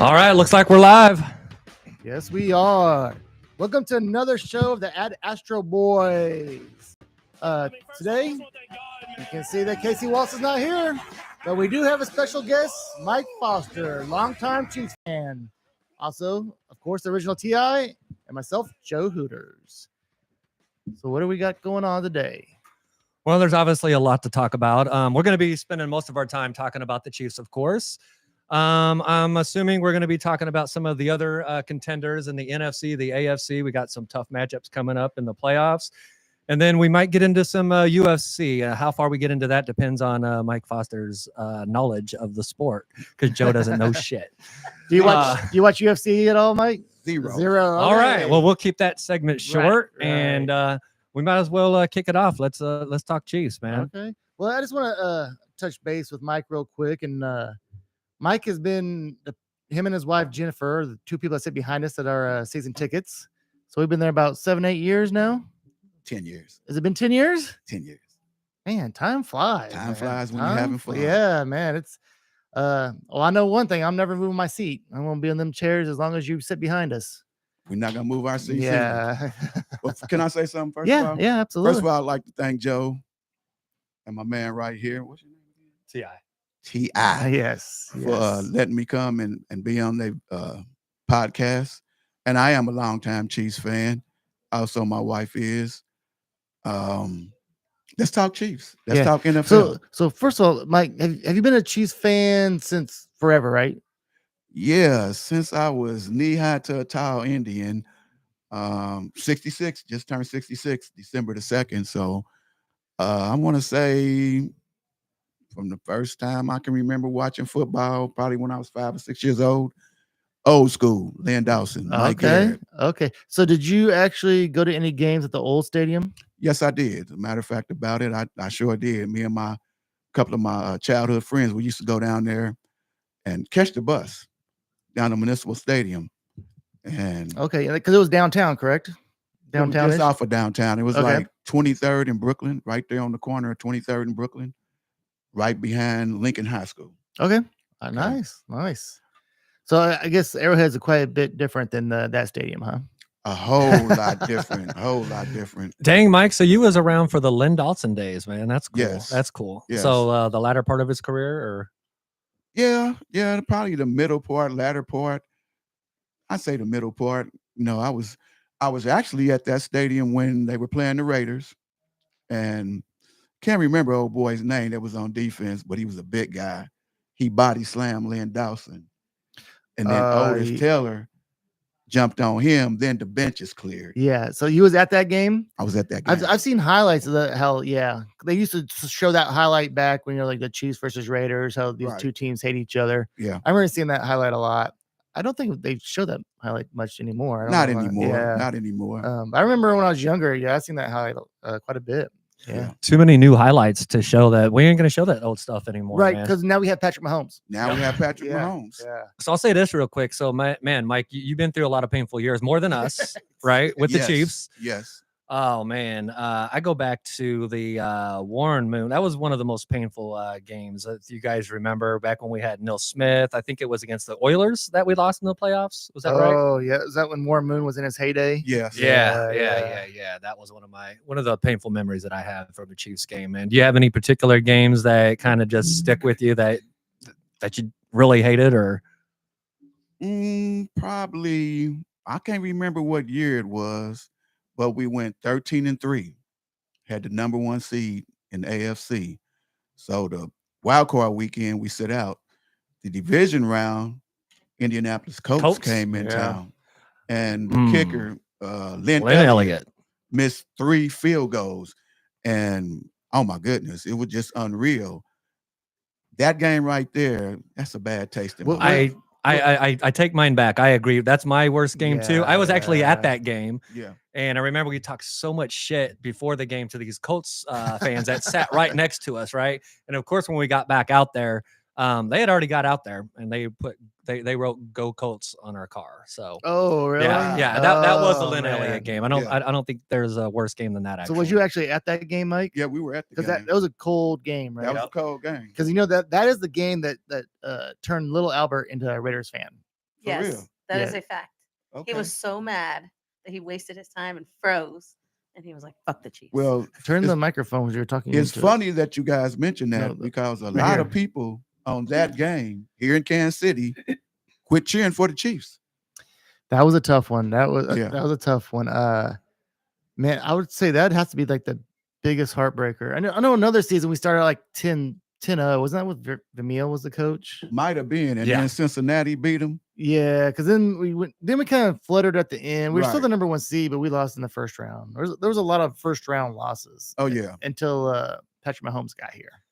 All right, looks like we're live. Yes, we are. Welcome to another show of the Ad Astra Boys. Today, you can see that Casey Walsh is not here, but we do have a special guest, Mike Foster, longtime Chiefs fan. Also, of course, the original TI, and myself, Joe Hooters. So what do we got going on today? Well, there's obviously a lot to talk about. We're going to be spending most of our time talking about the Chiefs, of course. I'm assuming we're going to be talking about some of the other contenders in the NFC, the AFC. We got some tough matchups coming up in the playoffs. And then we might get into some UFC. How far we get into that depends on Mike Foster's knowledge of the sport, because Joe doesn't know shit. Do you watch UFC at all, Mike? Zero. Okay. All right. Well, we'll keep that segment short, Right. and we might as well kick it off. Let's talk Chiefs, man. Okay. Well, I just want to touch base with Mike real quick, and Mike has been him and his wife Jennifer, the two people that sit behind us at our season tickets. So we've been there about 7-8 years now. 10 years. Has it been 10 years? 10 years. Man, time flies. Time flies when you're having fun. Yeah, man. It's well, I know one thing. I'm never moving my seat. I'm gonna be on them chairs as long as you sit behind us. We're not gonna move our seats. Yeah. Well, can I say something first? Yeah, of all? yeah, absolutely. First of all, I'd like to thank Joe and my man right here. What's your name again? T.I. Yes. For letting me come and be on their podcast. And I am a longtime Chiefs fan. Also, my wife is. Let's talk Chiefs. Let's talk NFL. So first of all, Mike, have you been a Chiefs fan since forever, right? Yeah, since I was knee-high to a tall Indian, 66, just turned 66, December the 2nd. So I want to say from the first time I can remember watching football, probably when I was 5 or 6 years old, old school, Lynn Dawson, Mike Garrett. Okay. So did you actually go to any games at the old stadium? Yes, I did. As a matter of fact about it, I sure did. Me and a couple of my childhood friends, we used to go down there and catch the bus down to Municipal Stadium. And okay, because it was downtown, correct? Downtown, just off of downtown. It was like 23rd in Brooklyn, right there on the corner of 23rd and Brooklyn, right behind Lincoln High School. Okay, nice. So I guess Arrowhead's quite a bit different than that stadium, huh? A whole lot different. Dang, Mike. So you was around for the Lynn Dawson days, man. That's cool. Yes. That's cool. Yes. So the latter part of his career, or yeah, probably the middle part, latter part. I say the middle part. You know, I was actually at that stadium when they were playing the Raiders, and can't remember old boy's name that was on defense, but he was a big guy. He body slammed Lynn Dawson, and then Otis Taylor jumped on him. Then the bench is cleared. Yeah. So you was at that game? I was at that game. I've seen highlights of that. Hell yeah, they used to show that highlight back when you're like the Chiefs versus Raiders. How these two teams hate each other. Yeah, I remember seeing that highlight a lot. I don't think they show that highlight much anymore. Not anymore. I remember when I was younger. Yeah, I've seen that highlight quite a bit. Yeah. Too many new highlights to show that. We ain't going to show that old stuff anymore. Right. Because now we have Patrick Mahomes. We have Patrick Mahomes. Yeah. So I'll say this real quick. So Mike, you've been through a lot of painful years, more than us, right? With the Chiefs. Yes. Oh man. I go back to the Warren Moon. That was one of the most painful games. If you guys remember back when we had Neil Smith, I think it was against the Oilers that we lost in the playoffs. Was that right? Oh yeah. Is that when Warren Moon was in his heyday? Yes. Yeah. That was one of the painful memories that I have from a Chiefs game. And do you have any particular games that kind of just stick with you that you really hated, or? Probably. I can't remember what year it was, but we went 13-3, had the number 1 seed in the AFC. So the wild card weekend, we sit out. The division round, Indianapolis Colts came in town, and the kicker, Lynn Elliott, missed 3 field goals, and oh my goodness, it was just unreal. That game right there, that's a bad taste in my mouth. I take mine back. I agree. That's my worst game too. I was actually at that game. Yeah. And I remember we talked so much shit before the game to these Colts fans that sat right next to us, right? And of course, when we got back out there, they had already got out there and they wrote "Go Colts" on our car. So oh really? Yeah. That was the Lynn Elliott game. I don't think there's a worse game than that. Actually. So was you actually at that game, Mike? Yeah, we were at the game. Because that was a cold game, right? That was a cold game. Because you know that is the game that turned little Albert into a Raiders fan. real? Yes, that is Yeah. a fact. Okay. He was so mad that he wasted his time and froze, and he was like, "Fuck the Chiefs." Well, Turn it's, the microphone when you're talking. it's into funny that you guys mentioned that No, because a right lot here. of people on that game here in Kansas City quit cheering for the Chiefs. That was a tough one. That was Yeah. a tough one. Man, I would say that has to be like the biggest heartbreaker. I know another season we started like 10-0. Wasn't that with Vermeil was the coach? Might have been, and Yeah. then Cincinnati beat them. Yeah, because then we kind of fluttered at the end. We were still Right. the number 1 seed, but we lost in the first round. There was a lot of first round losses. Oh yeah, until Patrick Mahomes got here.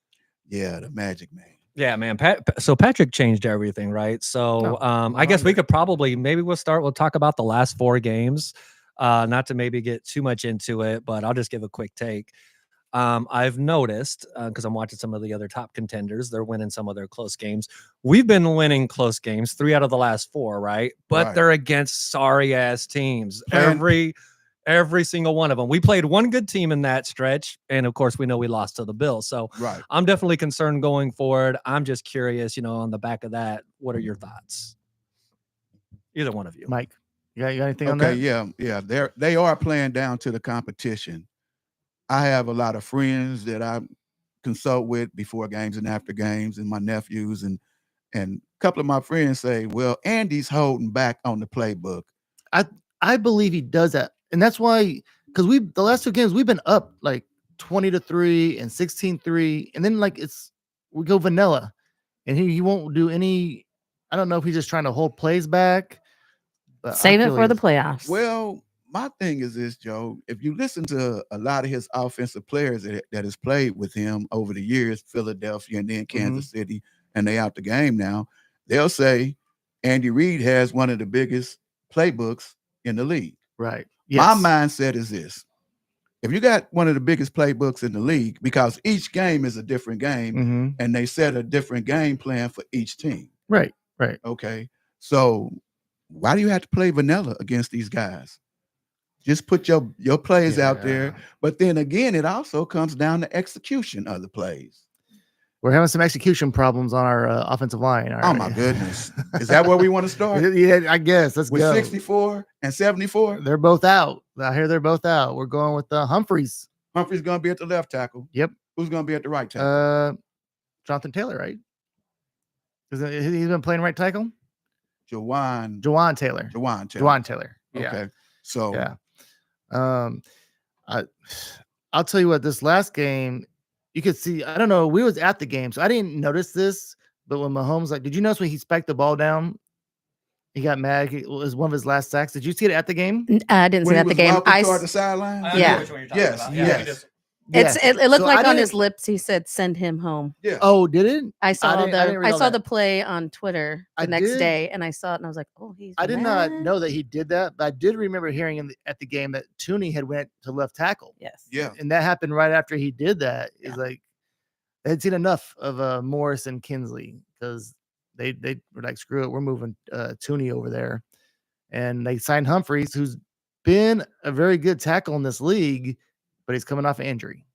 yeah, the Magic Man. Yeah, man. So Patrick changed everything, right? So I guess we could probably we'll talk about the last 4 games. Not to maybe get too much into it, but I'll just give a quick take. I've noticed because I'm watching some of the other top contenders, they're winning some of their close games. We've been winning close games 3 out of the last 4, right? But Right. they're against sorry ass teams. Playing- Every single one of them. We played one good team in that stretch, and of course, we know we lost to the Bills. So Right. I'm definitely concerned going forward. I'm just curious, on the back of that, what are your thoughts? Either one of you. Mike, you got anything on that? Okay, yeah. They are playing down to the competition. I have a lot of friends that I consult with before games and after games, and my nephews and a couple of my friends say, "Well, Andy's holding back on the playbook." I believe he does that, and that's why because the last 2 games we've been up like 20-3 and 16-3, and then we go vanilla, and he won't do any. I don't know if he's just trying to hold plays back. But Save it for the playoffs. Well, my thing is this, Joe. If you listen to a lot of his offensive players that has played with him over the years, Philadelphia and then Kansas City, and they out the game now, they'll say Andy Reid has one of the biggest playbooks in the league. Right. Yes. My mindset is this. If you got one of the biggest playbooks in the league, because each game is a different game, and they set a different game plan for each team. Right. Right. Okay. So why do you have to play vanilla against these guys? Just put your plays out there. But then again, it also comes down to execution of the plays. We're having some execution problems on our offensive line. Oh my goodness. Is that where we want to start? Yeah, I guess. Let's With go. 64 and 74? They're both out. I hear they're both out. We're going with Humphreys. Humphrey's going to be at the left tackle. Yep. Who's going to be at the right tackle? Jonathan Taylor, right? He's been playing right tackle? Jawan Taylor. Jawan Taylor. Yeah. Okay. So yeah. I'll tell you what, this last game, you could see, I don't know, we was at the game, so I didn't notice this, but when Mahomes, did you notice when he spiked the ball down, he got mad? It was one of his last sacks. Did you see it at the game? I didn't see it at the game. I toward the sideline. Yeah. Yes. It looked So like I on his didn't- lips he said "send him home." Yeah. Oh, did it? I saw didn't read I all saw that. the play on Twitter the I next did. day, and I saw it, and I was like, "Oh, he's." I did not mad. know that he did that, but I did remember hearing at the game that Tooney had went to left tackle. Yes. Yeah. And that happened right after he did that. Yeah. It's like they had seen enough of Morris and Kinsley because they were like, screw it, we're moving Tooney over there. And they signed Humphreys, who's been a very good tackle in this league, but he's coming off an injury.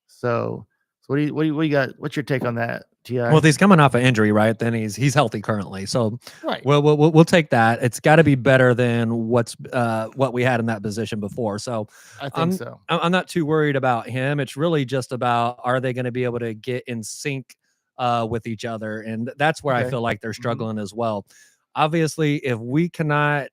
So what do you got? What's your take on that, T.I.? Well, if he's coming off an injury, right? Then he's healthy currently. So right. we'll take that. It's got to be better than what we had in that position before. So I think so. I'm not too worried about him. It's really just about, are they going to be able to get in sync with each other? And that's where I feel like they're struggling as well. Obviously, if we cannot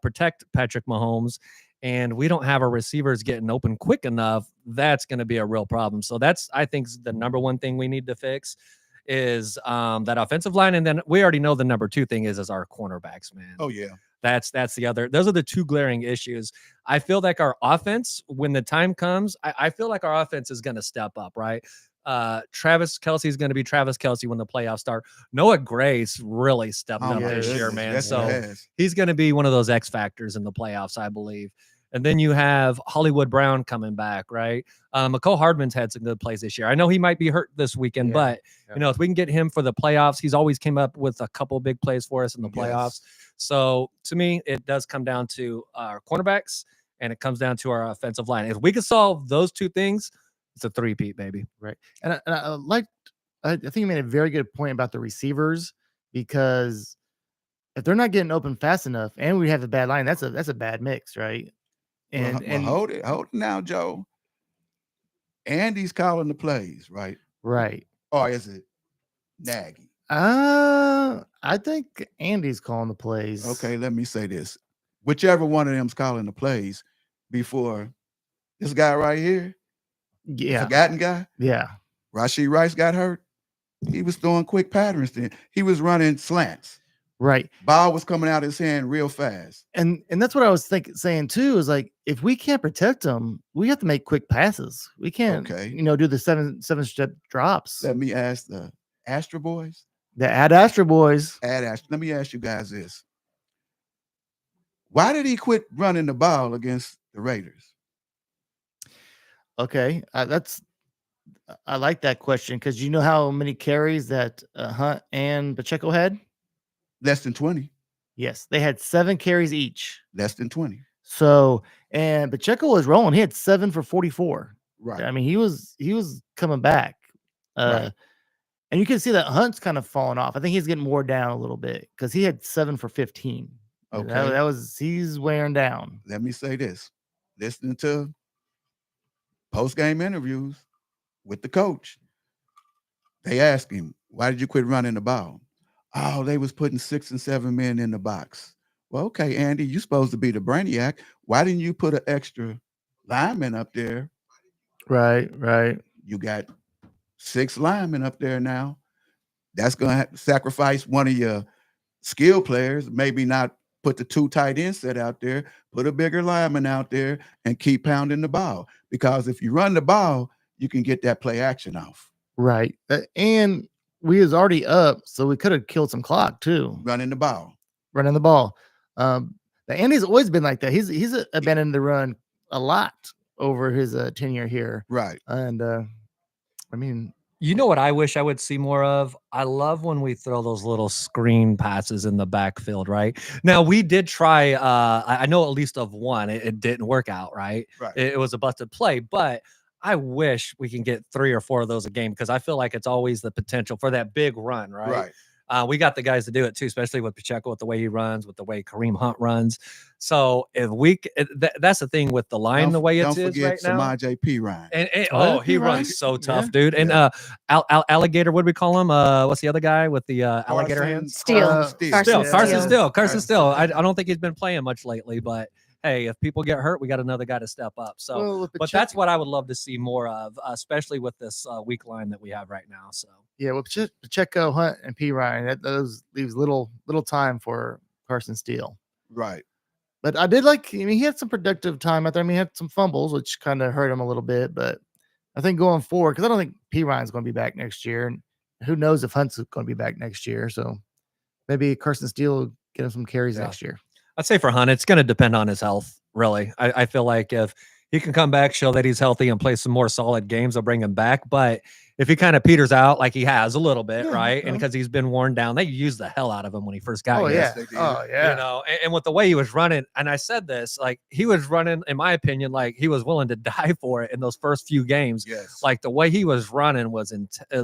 protect Patrick Mahomes and we don't have our receivers getting open quick enough, that's going to be a real problem. So that's, I think, the number one thing we need to fix is that offensive line. And then we already know the number 2 thing is our cornerbacks, man. Oh yeah. That's the other. Those are the 2 glaring issues. I feel like our offense, when the time comes, I feel like our offense is going to step up, right? Travis Kelce is going to be Travis Kelce when the playoffs start. Noah Grace really stepped up this year, man. Yes, So he's going to be one of those X factors in the playoffs, I believe. And then you have Hollywood Brown coming back, right? McCole Hardman's had some good plays this year. I know he might be hurt this weekend, but if we can get him for the playoffs, he's always came up with a couple big plays for us in the playoffs. So to me, it does come down to our cornerbacks and it comes down to our offensive line. If we can solve those 2 things, it's a 3-peat, baby. Right. And I think you made a very good point about the receivers, because if they're not getting open fast enough, and we have a bad line, that's a bad mix, right? Well, And hold it now, Joe. Andy's calling the plays, right? right. Or is it Nagy? I think Andy's calling the plays. Okay, let me say this. Whichever one of them's calling the plays before this guy right here, the Yeah. forgotten guy, Yeah. Rashee Rice got hurt. He was throwing quick patterns then. He was running slants. Right. Ball was coming out his hand real fast. And that's what I was saying too, is like, if we can't protect them, we have to make quick passes. We can't, Okay. do the seven step drops. Let me ask the Astra Boys. The Ad Astra Boys. Let me ask you guys this. Why did he quit running the ball against the Raiders? Okay. I like that question, because you know how many carries that Hunt and Pacheco had? Less than 20. Yes, they had 7 carries each. Less than 20. So, and Pacheco was rolling. He had 7 for 44. Right. I mean, he was coming back. Right. And you can see that Hunt's kind of falling off. I think he's getting wore down a little bit, because he had 7 for 15. Okay. He's wearing down. Let me say this. Listening to post-game interviews with the coach, they asked him, why did you quit running the ball? Oh, they was putting 6 and 7 men in the box. Well, okay, Andy, you're supposed to be the brainiac. Why didn't you put an extra lineman up there? Right. You got 6 linemen up there now. That's going to have to sacrifice one of your skill players, maybe not put the 2 tight end set out there, put a bigger lineman out there and keep pounding the ball. Because if you run the ball, you can get that play action off. Right. And we was already up, so we could have killed some clock too. Running the ball. The Andy's always been like that. He's abandoned the run a lot over his tenure here. Right. And I mean, You know what I wish I would see more of? I love when we throw those little screen passes in the backfield, right? Now, we did try, I know at least of one. It didn't work out, right? Right. It was a busted play, but I wish we can get 3 or 4 of those a game, because I feel like it's always the potential for that big run, right? Right. We got the guys to do it too, especially with Pacheco, with the way he runs, with the way Kareem Hunt runs. So if we, that's the thing with the line, the way it is right now. Don't forget Samaje Perine. And he P. Ryan? runs so tough, Yeah. dude. And alligator, what do we call him? What's the other guy with the alligator hands? Steele. Carson Steele. I don't think he's been playing much lately, but hey, if people get hurt, we got another guy to step up. So, Well, but that's what I would love to see more of, especially with this weak line that we have right now. So, yeah, with Pacheco, Hunt, and P. Ryan, those leaves little time for Carson Steele. Right. But I did like, he had some productive time out there. I mean, he had some fumbles, which kind of hurt him a little bit. But I think going forward, because I don't think P. Ryan's going to be back next year. And who knows if Hunt's going to be back next year. So maybe Carson Steele will get him some carries next year. I'd say for Hunt, it's going to depend on his health, really. I feel like if he can come back, show that he's healthy, and play some more solid games, they'll bring him back. But if he kind of peters out like he has a little bit, right? And because he's been worn down, they used the hell out of him when he first got here. Oh, yeah. You know, and with the way he was running, and I said this, like he was running, in my opinion, like he was willing to die for it in those first few games. Yes. Like the way he was running was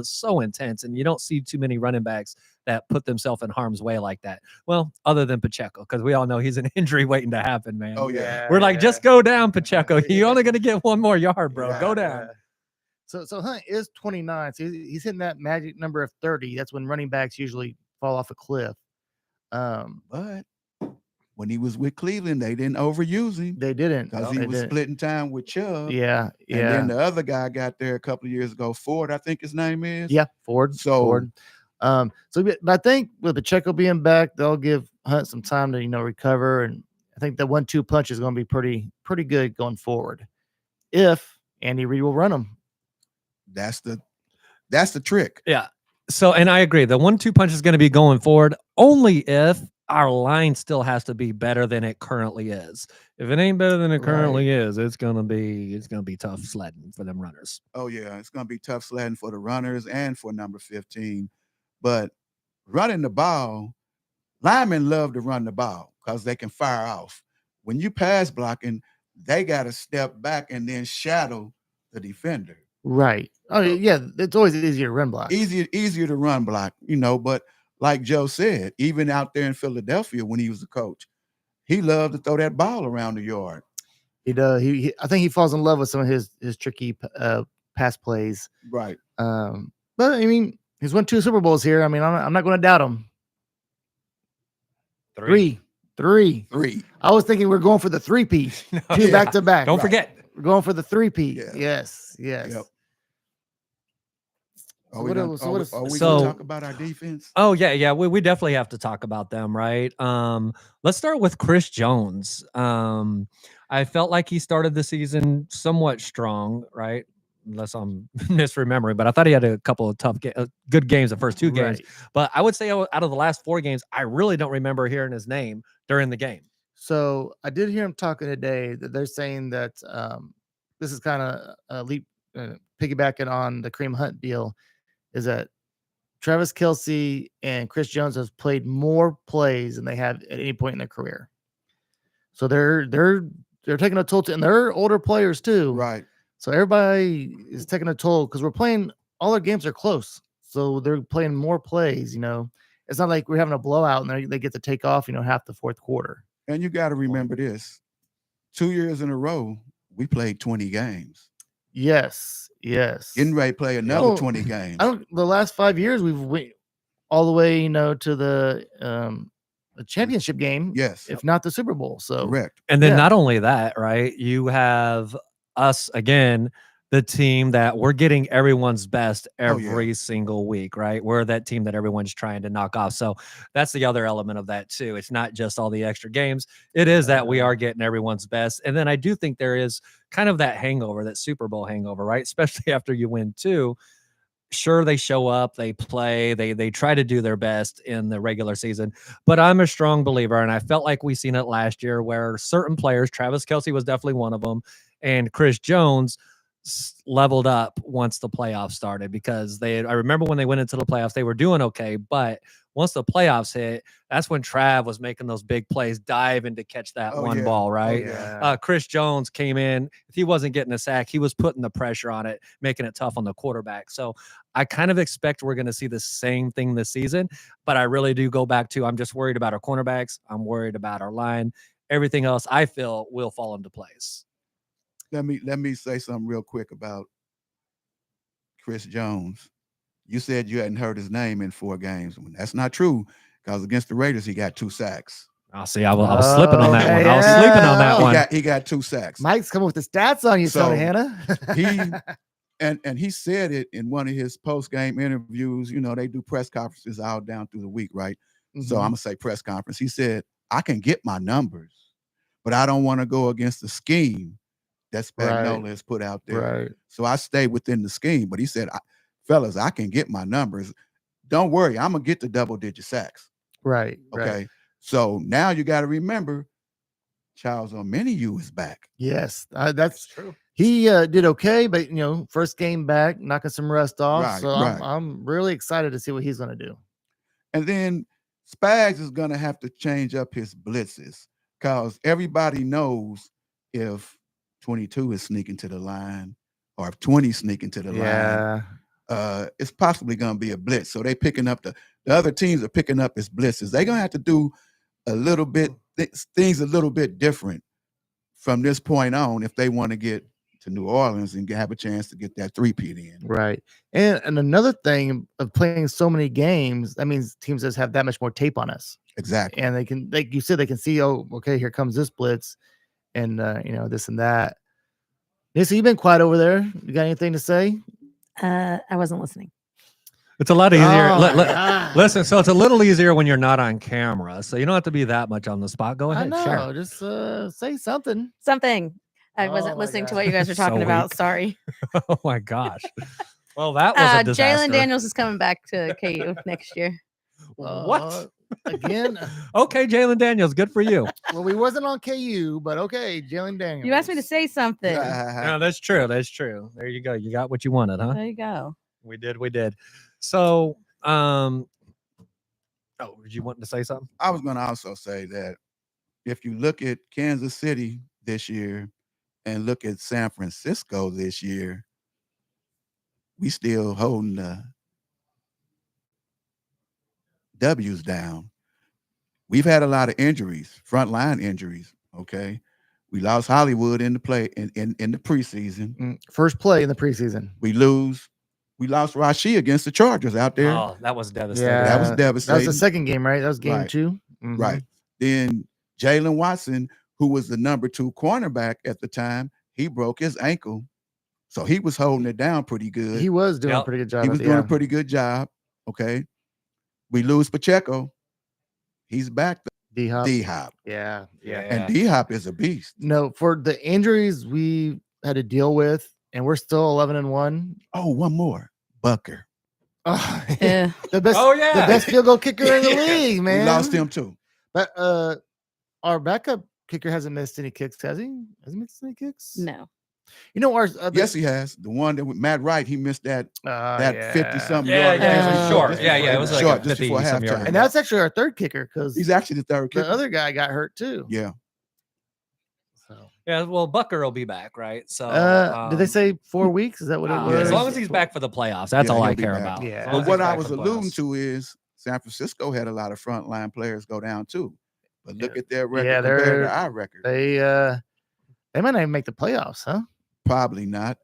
so intense, and you don't see too many running backs that put themselves in harm's way like that. Well, other than Pacheco, because we all know he's an injury waiting to happen, man. Oh, yeah. We're like, just go down, Pacheco. You're only going to get 1 more yard, bro. Go down. So Hunt is 29. So he's hitting that magic number of 30. That's when running backs usually fall off a cliff. But when he was with Cleveland, they didn't overuse him. They didn't. Because he was splitting time with Chubb. Yeah. And then the other guy got there a couple of years ago, Ford, I think his name is. Yeah, Ford. Ford. But I think with Pacheco being back, they'll give Hunt some time to recover, and I think the 1-2 punch is going to be pretty good going forward. If Andy Reid will run them, that's the trick. Yeah. So, and I agree, the 1-2 punch is going to be going forward only if our line still has to be better than it currently is. If it ain't better than it currently is, it's gonna be tough sledding for them runners. Oh yeah, it's gonna be tough sledding for the runners and for number 15. But running the ball, linemen love to run the ball because they can fire off. When you pass blocking, they got to step back and then shadow the defender. Right. Oh yeah, it's always easier to run block. Easier to run block, but like Joe said, even out there in Philadelphia when he was a coach, he loved to throw that ball around the yard. He does. I think he falls in love with some of his tricky pass plays. Right. But I mean, he's won 2 Super Bowls here. I mean, I'm not going to doubt him. Three. I was thinking we're going for the 3-peat. No, 2 back to back. Don't forget. We're going for the 3-peat. Yeah. Yes. Yep. So Are we going to talk about our defense? Oh yeah. We definitely have to talk about them, right? Let's start with Chris Jones. I felt like he started the season somewhat strong, right? Unless I'm misremembering, but I thought he had a couple of good games the first 2 games. Right. But I would say out of the last 4 games, I really don't remember hearing his name during the game. So I did hear him talking today that they're saying that this is kind of piggybacking on the Kareem Hunt deal, is that Travis Kelce and Chris Jones have played more plays than they have at any point in their career. So they're taking a toll, and they're older players too. Right. So everybody is taking a toll because we're playing. All our games are close, so they're playing more plays. It's not like we're having a blowout and they get to take off. Half the fourth quarter. And you got to remember this: 2 years in a row, we played 20 games. Yes. Getting ready to play another 20 games. The last 5 years we've went all the way, to the championship game. Yes. If not the Super Bowl. So Correct. And then not only that, right? You have us again, the team that we're getting everyone's best every single week, right? We're that team that everyone's trying to knock off. So that's the other element of that too. It's not just all the extra games. It is that we are getting everyone's best. And then I do think there is kind of that hangover, that Super Bowl hangover, right? Especially after you win 2. Sure, they show up, they play, they try to do their best in the regular season. But I'm a strong believer, and I felt like we seen it last year where certain players, Travis Kelce was definitely one of them, and Chris Jones leveled up once the playoffs started, because I remember when they went into the playoffs, they were doing okay, but once the playoffs hit, that's when Trav was making those big plays, diving to catch that ball, right? Chris Jones came in. If he wasn't getting a sack, he was putting the pressure on it, making it tough on the quarterback. So I kind of expect we're going to see the same thing this season, but I really do go back to, I'm just worried about our cornerbacks. I'm worried about our line. Everything else I feel will fall into place. Let me say something real quick about Chris Jones. You said you hadn't heard his name in 4 games. That's not true, because against the Raiders, he got 2 sacks. I'll see. I was slipping on that one. I was sleeping on that one. He got 2 sacks. Mike's coming with the stats on you, So, Hannah. And he said it in one of his post-game interviews. They do press conferences all down through the week, right? Mm-hmm. So I'm going to say press conference. He said, I can get my numbers, but I don't want to go against the scheme that Spagnuolo has put out there. Right. So I stay within the scheme. But he said, fellas, I can get my numbers. Don't worry, I'm going to get the double-digit sacks. Right. Okay. Right. So now you got to remember, Charles Omenihu is back. Yes, that's true. He did okay, but first game back, knocking some rust off. Right, so right. I'm really excited to see what he's going to do. And then Spags is going to have to change up his blitzes, because everybody knows if 22 is sneaking to the line, or if 20 is sneaking to the line, it's possibly going to be a blitz. So they picking up the other teams are picking up his blitzes. They're going to have to do a little bit things a little bit different from this point on if they want to get to New Orleans and have a chance to get that 3-peat in. Right. And another thing of playing so many games, that means teams just have that much more tape on us. Exactly. And they can, like you said, they can see, oh, okay, here comes this blitz, and this and that. Nisa, you've been quiet over there. You got anything to say? I wasn't listening. It's a lot easier. Oh, Listen, so it's a little easier when you're not on camera, so you don't have to be that much on the spot. Go I ahead. know. Share. Just say something. I wasn't my listening to God. what you guys were talking So about. weak. Sorry. Oh my gosh. Well, that was a disaster. Jalen Daniels is coming back to KU next year. What? Again? Okay, Jalen Daniels, good for you. Well, we wasn't on KU, but okay, Jalen Daniels. You asked me to say something. No, that's true. That's true. There you go. You got what you wanted, huh? There you go. We did. So, did you want to say something? I was going to also say that if you look at Kansas City this year and look at San Francisco this year, we still holding W's down. We've had a lot of injuries, frontline injuries. Okay. We lost Hollywood in the preseason. First play in the preseason. We lost Rashi against the Chargers out there. Oh, that was devastating. Yeah, That was That was devastating. the second game, right? That was game Right. 2. Mhm. Right. Then Jalen Watson, who was the number 2 cornerback at the time, he broke his ankle. So he was holding it down pretty good. He was doing a Yep. pretty good job. He was at- doing yeah. a pretty good job. Okay. We lose Pacheco. He's back. D-Hop. D-Hop. Yeah. And D-Hop is a beast. No, for the injuries we had to deal with, and we're still 11-1. Oh, one more. Bucker. Oh, Yeah. the best. Oh, yeah. The best field goal kicker in the Yeah. league, man. We lost him too. But our backup kicker hasn't missed any kicks, has he? Has he missed any kicks? No. You know, our Yes, he has. The one that with Matt Wright, he missed that yeah. 50-something Yeah, yard. yeah, it was Oh. short. Just Yeah, before- yeah, it was like short, a just before 50-some halftime. yard. And that's actually our third kicker because He's actually the third the kicker. other guy got hurt too. Yeah. So, Yeah, well, Bucker will be back, right? So, did they say 4 weeks? Is that what it was? as long as he's back for the playoffs, that's Yeah, all I he'll be care back. about. Yeah. As long But as what he's I back was for the alluding playoffs. to is San Francisco had a lot of frontline players go down too. But look Yeah. at their record Yeah, compared they're- to our record. They might not even make the playoffs, huh? Probably not.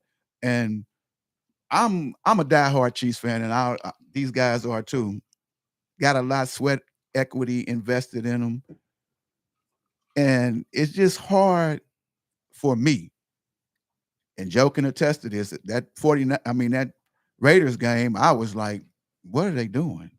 And I'm a diehard Chiefs fan, and these guys are too. Got a lot of sweat equity invested in them, and it's just hard for me. And Joe can attest to this. That that Raiders game, I was like, "What are they doing?"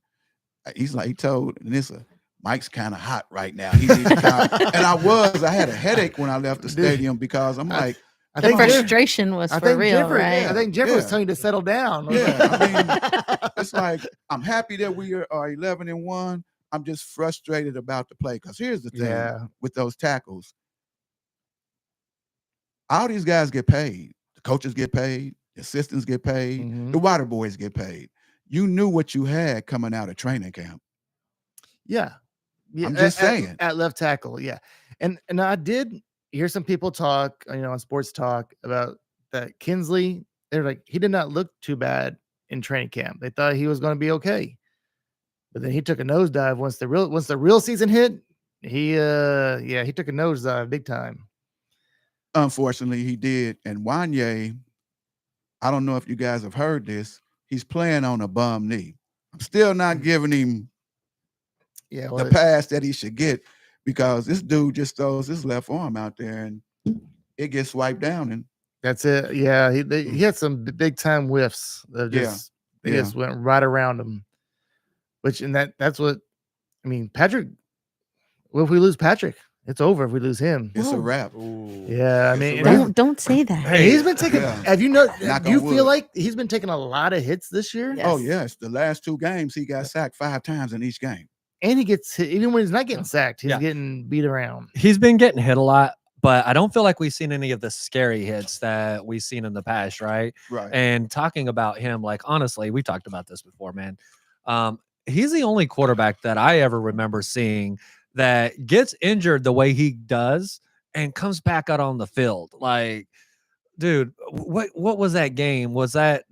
He told Nissa, Mike's kind of hot right now. He needs to count. And I had a headache when I left the stadium because I'm like, I The think frustration was I for think real, Jeffrey, right? I think Jeffrey was Yeah. telling you to settle down. yeah, I mean, it's like I'm happy that we are 11-1. I'm just frustrated about the play because here's the thing Yeah. with those tackles. All these guys get paid. The coaches get paid. The assistants get paid. Mhm. The water boys get paid. You knew what you had coming out of training camp. Yeah. I'm just at- saying. At left tackle, yeah. And I did hear some people talk, on sports talk about that Kinsley. They're like, he did not look too bad in training camp. They thought he was going to be okay. But then he took a nosedive once the real season hit. He took a nosedive big time. Unfortunately, he did. And Wanye, I don't know if you guys have heard this. He's playing on a bum knee. I'm still not giving him Yeah, the pass that he should get because this dude just throws his left arm out there and it gets swiped down. And that's it. Yeah, he had some big time whiffs that just they yeah. just went right around him. That's what I mean. Patrick, what if we lose Patrick? It's over if we lose him. it's a wrap. Yeah, I It's mean, a wrap. Don't say that. Hey, he's been taking. Yeah. Have you Knock do you on feel wood. like he's been taking a lot of hits this year? Yeah. Oh, Yes. yes. The last 2 games, he got sacked 5 times in each game. And he gets hit even when he's not getting sacked. He's Yeah. getting beat around. He's been getting hit a lot, but I don't feel like we've seen any of the scary hits that we've seen in the past, right? Right. And talking about him, like honestly, we talked about this before, man. He's the only quarterback that I ever remember seeing that gets injured the way he does and comes back out on the field. Like, dude, what was that game? Was that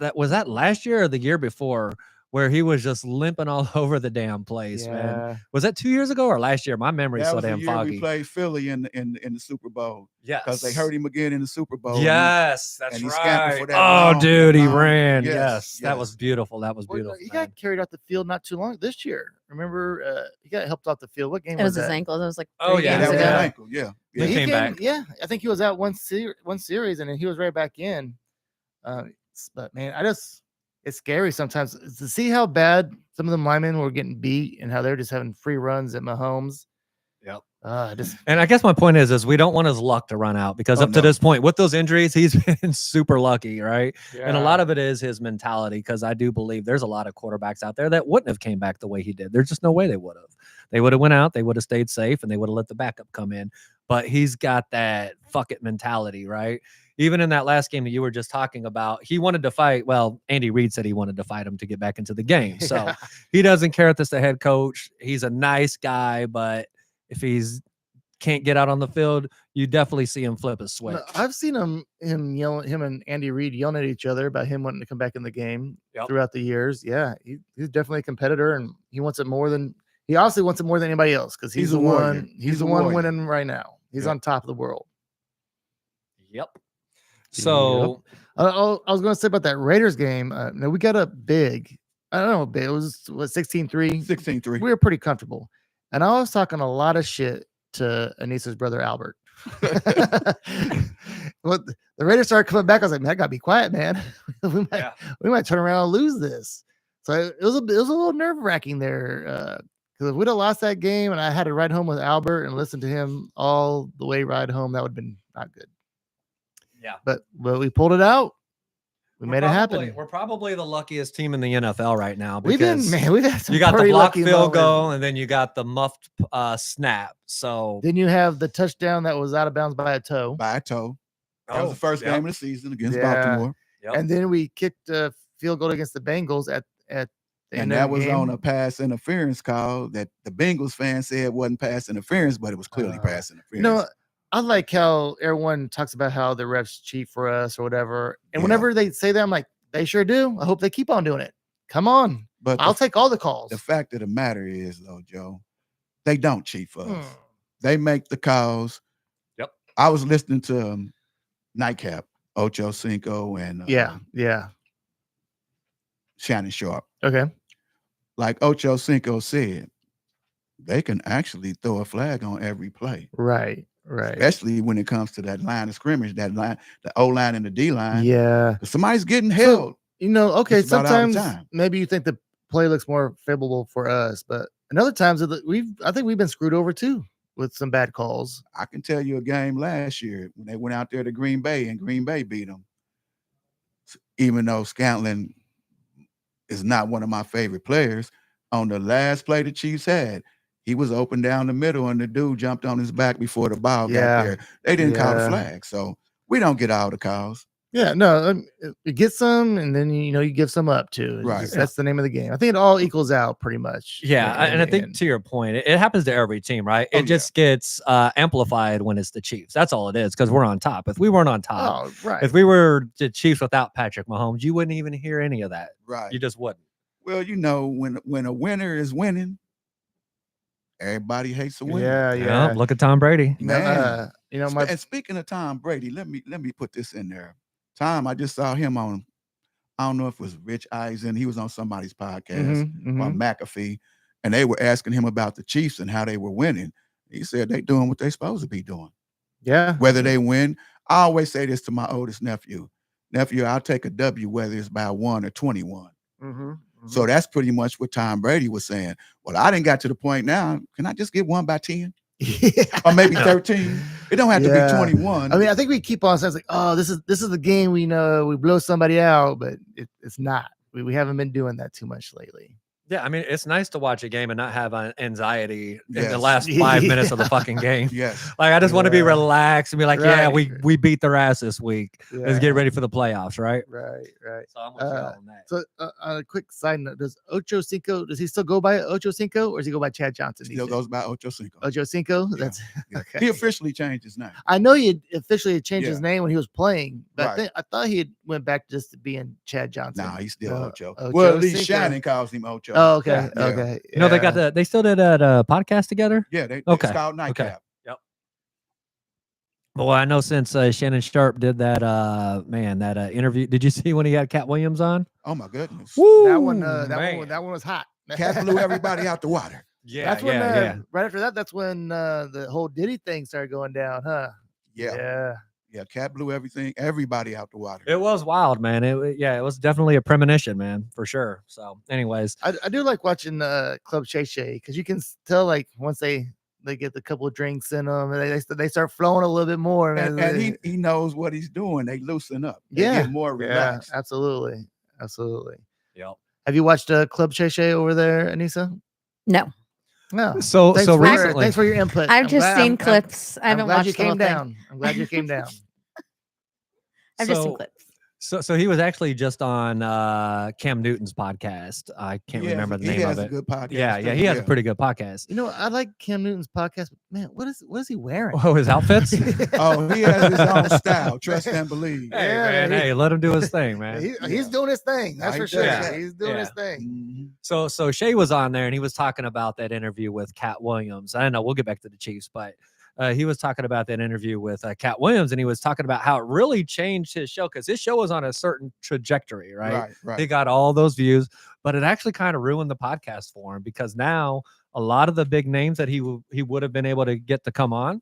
last year or the year before where he was just limping all over the damn place, man? Was that 2 years ago or last year? My memory's That so was the damn year we foggy. played Philly in the Super Bowl Yes, because they hurt him again in the Super Bowl. Yes, that's and he scampered right. for that Oh, long- dude, he long- ran. yes, Yes, that yes. was beautiful. That was Well, beautiful. he man. got carried out the field not too long this year. Remember, he got helped off the field. What game It was his that? ankle. That was like Oh, 3 yeah, Yeah, games that was ago. an Yeah. ankle. Yeah. He Yeah. came back. Yeah, I think he was out one series, and then he was right back in. But man, it's scary sometimes to see how bad some of the linemen were getting beat and how they're just having free runs at Mahomes. Yep. Just And I guess my point is we don't want his luck to run out because Oh, up to no. this point, with those injuries, he's been super lucky, right? And a lot of it is his mentality because I do believe there's a lot of quarterbacks out there that wouldn't have came back the way he did. There's just no way they would have. They would have went out, they would have stayed safe, and they would have let the backup come in. But he's got that fuck it mentality, right? Even in that last game that you were just talking about, he wanted to fight. Well, Andy Reid said he wanted to fight him to get back into the game. So he doesn't care if that's the head coach. He's a nice guy, but if he's can't get out on the field, you definitely see him flip a switch. No, I've seen him and Andy Reid yelling at each other about him wanting to come back in the game throughout the years. Yeah, he's definitely a competitor, and he obviously wants it more than anybody else because he's the warrior. one. He's the a one warrior. winning right now. He's on top of the world. Yep. So I was going to say about that Raiders game. Now we got up big. I don't know, big. It was 16-3. 16-3. We were pretty comfortable, and I was talking a lot of shit to Anissa's brother Albert. Well, the Raiders started coming back. I was like, man, I gotta be quiet, man. we might turn around and lose this. So it was a little nerve wracking there. Because if we'd have lost that game and I had to ride home with Albert and listen to him all the way ride home, that would have been not good. Yeah. But we pulled it out. We made it happen. We're probably the luckiest team in the NFL right now. We've had some you got the pretty block lucky field goal, moments. and then you got the muffed snap. So Then you have the touchdown that was out of bounds by a toe. That was the first game of the season against Yeah. Baltimore. Yep. And then we kicked a field goal against the Bengals at the And end of that the was game. on a pass interference call that the Bengals fans said wasn't pass interference, but it was clearly pass interference. No, I like how everyone talks about how the refs cheat for us or whatever. And whenever they say that, I'm like, they sure do. I hope they keep on doing it. Come on. But I'll take all the calls. The fact of the matter is, though, Joe, they don't cheat for us. They make the calls. Yep. I was listening to Nightcap, Ocho Cinco, and Shannon Sharp. Okay. Like Ocho Cinco said, they can actually throw a flag on every play. Right. Especially when it comes to that line of scrimmage, that line, the O line and the D line. Yeah. Somebody's getting held. Okay, just about all the sometimes time. maybe you think the play looks more favorable for us, but in other times I think we've been screwed over too with some bad calls. I can tell you a game last year when they went out there to Green Bay and Green Bay beat them. Even though Scantling is not one of my favorite players, on the last play the Chiefs had, he was open down the middle and the dude jumped on his back before the ball got there. They didn't call the flag. So we don't get all the calls. Yeah, no, you get some and then you give some up too. Right. That's the name of the game. I think it all equals out pretty much. Yeah, and I think to your point, it happens to every team, right? It just gets amplified when it's the Chiefs. That's all it is, because we're on top. If we weren't on top, if we were the Chiefs without Patrick Mahomes, you wouldn't even hear any of that. Right. You just wouldn't. Well, when a winner is winning, everybody hates a winner. Yeah. Look at Tom Brady. Man. And speaking of Tom Brady, let me put this in there. Tom, I just saw him on, I don't know if it was Rich Eisen. He was on somebody's podcast on McAfee, and they were asking him about the Chiefs and how they were winning. He said they doing what they supposed to be doing. Yeah. Whether they win, I always say this to my oldest nephew. Nephew, I'll take a W whether it's by 1 or 21. So that's pretty much what Tom Brady was saying. Well, I didn't got to the point now. Can I just get 1 by 10? Or maybe 13? It don't have to be 21. I mean, I think we keep on saying like, oh, this is the game we know we blow somebody out, but it's not. We haven't been doing that too much lately. Yeah, I mean, it's nice to watch a game and not have anxiety in the last 5 minutes of the fucking game. Yes. Like, I just want to be relaxed and be like, yeah, Right. we beat their ass this week. Let's get ready for the playoffs, right? Right. So I'm with you on that. So a quick side note, does Ocho Cinco, does he still go by Ocho Cinco or does he go by Chad Johnson? Still goes by Ocho Cinco. Ocho Cinco? Yeah. That's okay. He officially changed his name. I know he officially changed his Yeah. name when he was playing, but Right. I thought he went back just to being Chad Johnson. Nah, he's still Ocho. Ocho Well, at least Cinco. Shannon calls him Ocho. Oh, okay. Yeah. Okay. You know, they still did a podcast together. Yeah, they Okay. called Nightcap. Yep. Well, I know since Shannon Sharp did that interview. Did you see when he had Cat Williams on? Oh my goodness. Woo, That one was hot. Cat blew everybody out the water. Yeah, That's when right after that, that's when the whole Diddy thing started going down, huh? Yeah. Cat blew everybody out the water. It was wild, man. It was definitely a premonition, man, for sure. So, anyways, I do like watching Club Shay Shay because you can tell like once they get a couple of drinks in them and they start flowing a little bit more. And he knows what he's doing. They loosen up. They get more relaxed. Yeah, absolutely. yep. Have you watched Club Shay Shay over there, Anissa? No, No. So recently, Thanks for your input. I've just seen clips. I I'm haven't glad watched you the whole came thing. down. I'm glad you came down. I've just seen clips. So he was actually just on Cam Newton's podcast. I can't remember the name he of has it. a good podcast. Yeah, too, he has a pretty good podcast. You know, I like Cam Newton's podcast. But man, what is he wearing? Oh, his outfits. Oh, he has his own style. Trust and believe. Hey Yeah, man, he- hey, let him do his thing, man. He's doing his thing. That's He for sure. does. He's doing Yeah. his thing. Mhm. So Shay was on there and he was talking about that interview with Cat Williams. I don't know. We'll get back to the Chiefs, but he was talking about that interview with Cat Williams, and he was talking about how it really changed his show because his show was on a certain trajectory, right? Right. He got all those views, but it actually kind of ruined the podcast for him because now a lot of the big names that he would have been able to get to come on,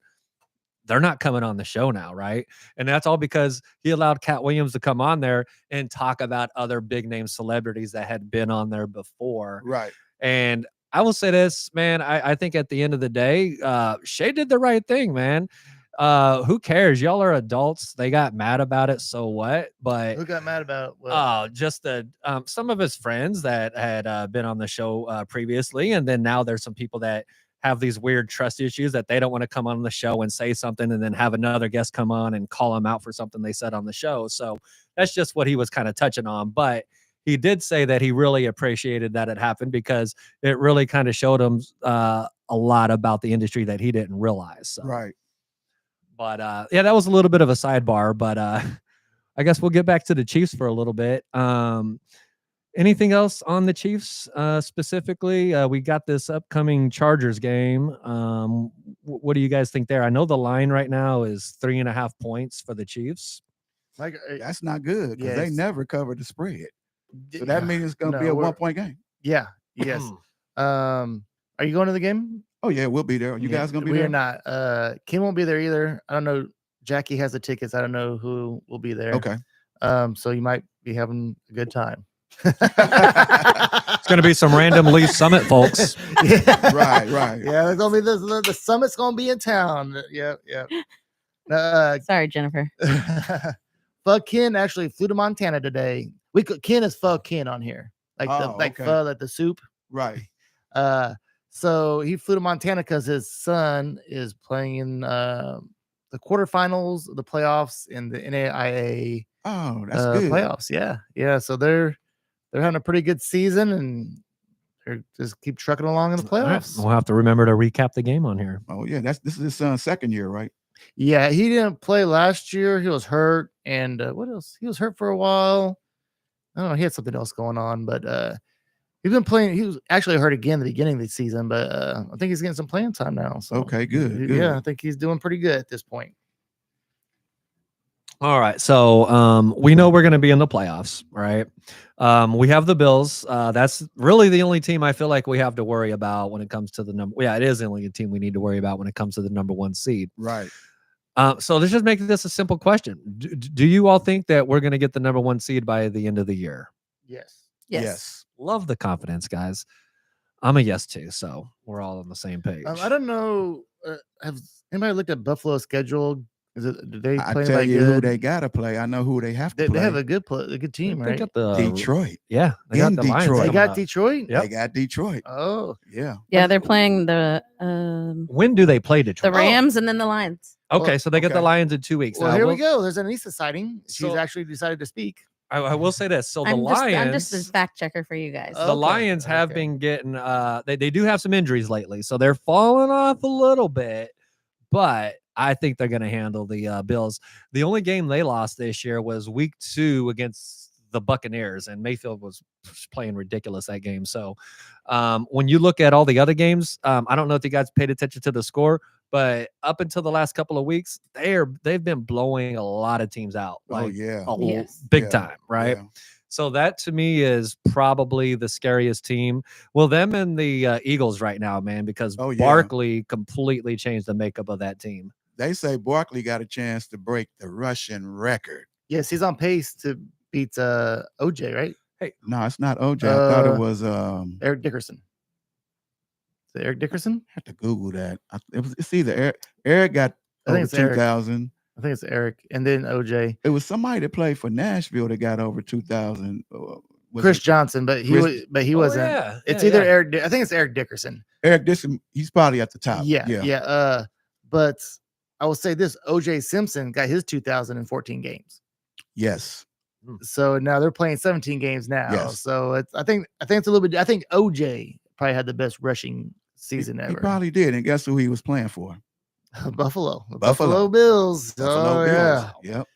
they're not coming on the show now, right? And that's all because he allowed Cat Williams to come on there and talk about other big name celebrities that had been on there before. Right. And I will say this, man. I think at the end of the day, Shay did the right thing, man. Who cares? Y'all are adults. They got mad about it, so what? But Who got mad about what? oh, just the some of his friends that had been on the show previously, and then now there's some people that have these weird trust issues that they don't want to come on the show and say something, and then have another guest come on and call them out for something they said on the show. So that's just what he was kind of touching on, but. He did say that he really appreciated that it happened because it really kind of showed him a lot about the industry that he didn't realize. So. Right. But yeah, that was a little bit of a sidebar. But I guess we'll get back to the Chiefs for a little bit. Anything else on the Chiefs specifically? We got this upcoming Chargers game. What do you guys think there? I know the line right now is 3.5 points for the Chiefs. Like, That's not good because they Yes. never cover the spread. So that means it's going to be a we're- 1-point game. yeah, yes. Are you going to the game? Oh, yeah, we'll be there. You Yeah, guys going to be we there? are not. Ken won't be there either. I don't know. Jackie has the tickets. I don't know who will be there. Okay. So you might be having a good time. It's going to be some random Leaf Summit folks. Yeah. Right. Yeah, there's gonna be the summit's gonna be in town. Yeah. Sorry, Jennifer. Fuck Ken actually flew to Montana today. Ken is fuck Ken on here, like Okay. pho, like the soup. Right. So he flew to Montana because his son is playing in the quarterfinals, the playoffs, in the NAIA Oh, that's good. playoffs. Yeah. So they're having a pretty good season, and they're just keep trucking along in the All right, playoffs. we'll have to remember to recap the game on here. Oh, yeah. This is his son's second year, right? Yeah, he didn't play last year. He was hurt, and what else? He was hurt for a while. I don't know. He had something else going on, but he's been playing. He was actually hurt again at the beginning of the season, but I think he's getting some playing time now. So Okay, good. yeah, I think he's doing pretty good at this point. All right. So we know we're going to be in the playoffs, right? We have the Bills. That's really the only team I feel like we have to worry about when it comes to the number. Yeah, it is the only team we need to worry about when it comes to the number 1 seed. Right. So let's just make this a simple question. Do you all think that we're going to get the number 1 seed by the end of the year? Yes. Yes. Love the confidence, guys. I'm a yes too. So we're all on the same page. I don't know. Have anybody looked at Buffalo's schedule? Do they I play tell like you who good? they got to play. I know who they have to They play. have a good team, They right? got the Detroit. Yeah, they got In the Lions Detroit. They coming got up. Detroit. Yep. They got Detroit. Oh, Yeah. Yeah, they're playing the When do they play Detroit? Rams and then the Lions. Okay, so they get the Okay. Lions in 2 weeks. well, Now, here we we'll- go. There's an Anissa sighting. She's So- actually decided to speak. I will say this. So the I'm Lions, just a fact checker for you guys. Oh. the Okay, Lions have okay. been getting they do have some injuries lately, so they're falling off a little bit, but I think they're going to handle the Bills. The only game they lost this year was week 2 against the Buccaneers, and Mayfield was playing ridiculous that game. So when you look at all the other games, I don't know if you guys paid attention to the score, but up until the last couple of weeks, they've been blowing a lot of teams out. Oh, yeah. Yes. Big Yeah, time, right? Yeah. So that to me is probably the scariest team. Well, them and the Eagles right now, man, because Oh, yeah. Barkley completely changed the makeup of that team. They say Barkley got a chance to break the Russian record. Yes, he's on pace to beat OJ, right? No, it's not OJ. I thought it was Eric Dickerson. Is it Eric Dickerson? I have to Google that. It's either Eric got I think over it's Eric. 2,000. I think it's Eric, and then OJ. It was somebody that played for Nashville that got over 2,000. Chris Johnson, but he Chris- wasn't. Yeah, It's yeah, either yeah. Eric. I think it's Eric Dickerson. Eric Dixon, he's probably at the top. Yeah. But I will say this: OJ Simpson got his 2014 games. Yes. So now they're playing 17 games now. Yes. So I think it's a little bit. I think OJ probably had the best rushing season He ever. probably did. And guess who he was playing for? Buffalo. The Buffalo. Buffalo Bills. Buffalo Bills. Yeah. Yep.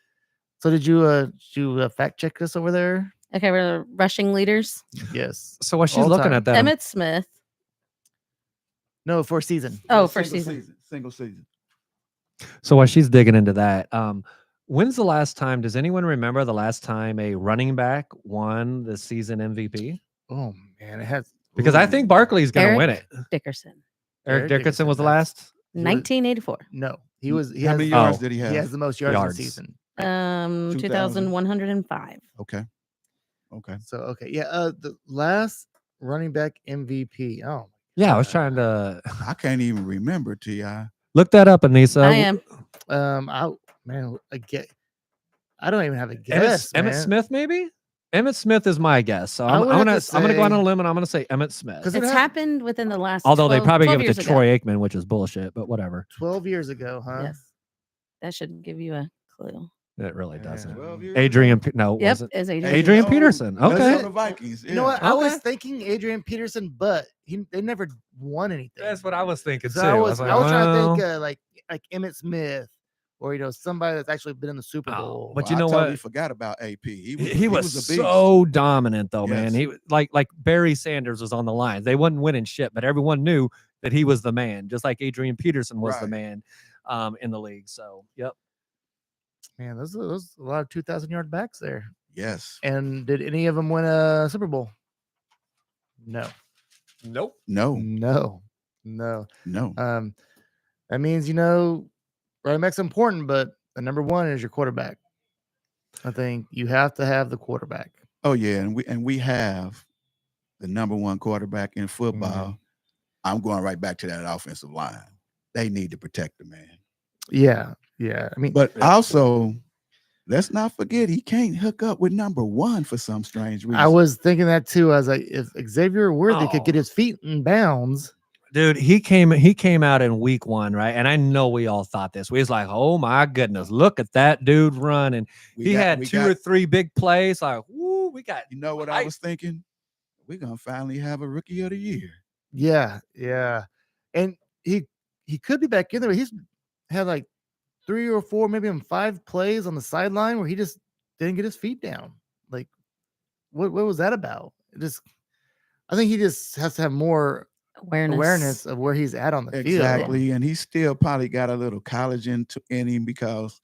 So did you fact check this over there? Okay, we're the rushing leaders. Yes. So while she's All looking time. at that, Emmett Smith. No, for season. Oh, Single first season. Single season. so while she's digging into that, when's the last time? Does anyone remember the last time a running back won the season MVP? Oh man, it has Because I think Barkley's going to win it. Dickerson. Eric Eric Dickerson was the Dickerson, last. 1984. no. He was. He How has. many Oh. yards did he have? He has the most yards Yards. in the season. 2105. Okay. Okay. So okay, yeah. The last running back MVP. Oh, Yeah, I was trying to I can't even remember, T.I. look that up, Anissa. I am. I don't even have a guess. Emmett man. Smith, maybe. Emmett Smith is my guess. So I I'm would gonna have to I'm gonna go on say- a limb and I'm gonna say Emmett Smith. 'Cause It's it happened within the last. Although they 12 probably 12 give it to years ago. Troy Aikman, which is bullshit, but whatever. 12 years ago, huh? Yes. That should give you a clue. It really Yeah. doesn't. 12 years Adrian, ago? no, it Yep, wasn't. is Adrian. Adrian No, Peterson. that's Okay. on the Vikings. You know what? yeah. I was Okay. thinking Adrian Peterson, but they never won anything. That's what I was thinking So too. I was like, trying to think well, like Emmett Smith, or somebody that's actually been in the Super Oh, Bowl. but Well, you know I totally what? forgot about AP. He was a beast. so dominant though, man. Yes. He like Barry Sanders was on the line. They wasn't winning shit, but everyone knew that he was the man, just like Adrian Peterson was the Right. man in the league. So, yep. Man, those a lot of 2,000-yard backs there. Yes. And did any of them win a Super Bowl? No. Nope. No. No. No. That means running back's important, but the number one is your quarterback. I think you have to have the quarterback. Oh yeah, and we have the number one quarterback in football. I'm going right back to that offensive line. They need to protect the man. Yeah. I mean, But also, let's not forget he can't hook up with number one for some strange reason. I was thinking that too. I was like, if Xavier Worthy could Oh. get his feet in bounds. Dude, he came out in week 1, right? And I know we all thought this. We was like, oh my goodness, look at that dude run. And he had 2 or 3 big plays. Like, woo, we got You know what I was thinking? We're gonna finally have a rookie of the year. Yeah. And he could be back in there. He's had like 3 or 4, maybe even 5 plays on the sideline where he just didn't get his feet down. Like, what was that about? I think he just has to have more awareness of where he's at on the field. Exactly. And he still probably got a little college in him because,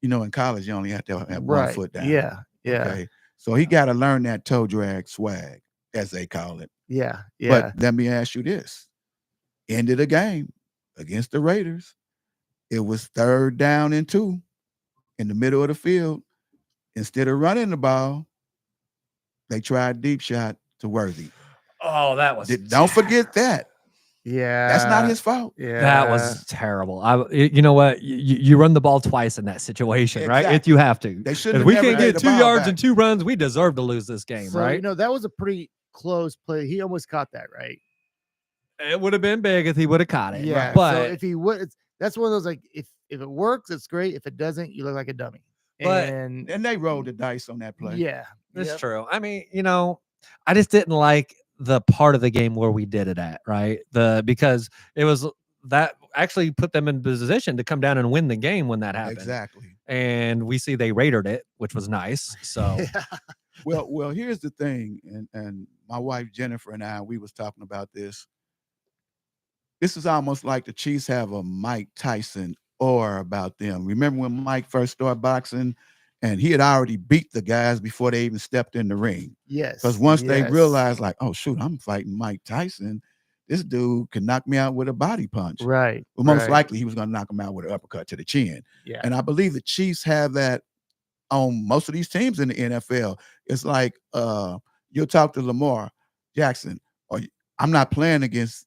in college you only have to have one foot down. Yeah. Okay. So he got to learn that toe drag swag, as they call it. Yeah. But let me ask you this. End of the game against the Raiders, it was 3rd down and 2 in the middle of the field. Instead of running the ball, they tried deep shot to Worthy. Oh, that was Don't forget that. Yeah. That's not his fault. Yeah. that was terrible. You know what? You run the ball twice in that situation, right? If Exactly. you have to. They should If have we never can't gave get the 2 ball yards back. and 2 runs, we deserve to lose this game, So, right? that was a pretty close play. He almost caught that, right? It would have been big if he would have caught it. Yeah. But so if he would, that's one of those like if it works, it's great. If it doesn't, you look like a dummy. But- And And they rolled the dice on that play. yeah, it's yep. true. I mean, I just didn't like the part of the game where we did it at, right? Because it was that actually put them in position to come down and win the game when that happened. Exactly. And we see they raided it, which was nice. So Well, here's the thing, and my wife Jennifer and I, we was talking about this. This is almost like the Chiefs have a Mike Tyson aura about them. Remember when Mike first started boxing, and he had already beat the guys before they even stepped in the ring. Yes. Because once they yes. realized, like, oh shoot, I'm fighting Mike Tyson, this dude can knock me out with a body punch. Right. Well, most right. likely he was going to knock him out with an uppercut to the chin. Yeah. And I believe the Chiefs have that on most of these teams in the NFL. It's like you'll talk to Lamar Jackson, or I'm not playing against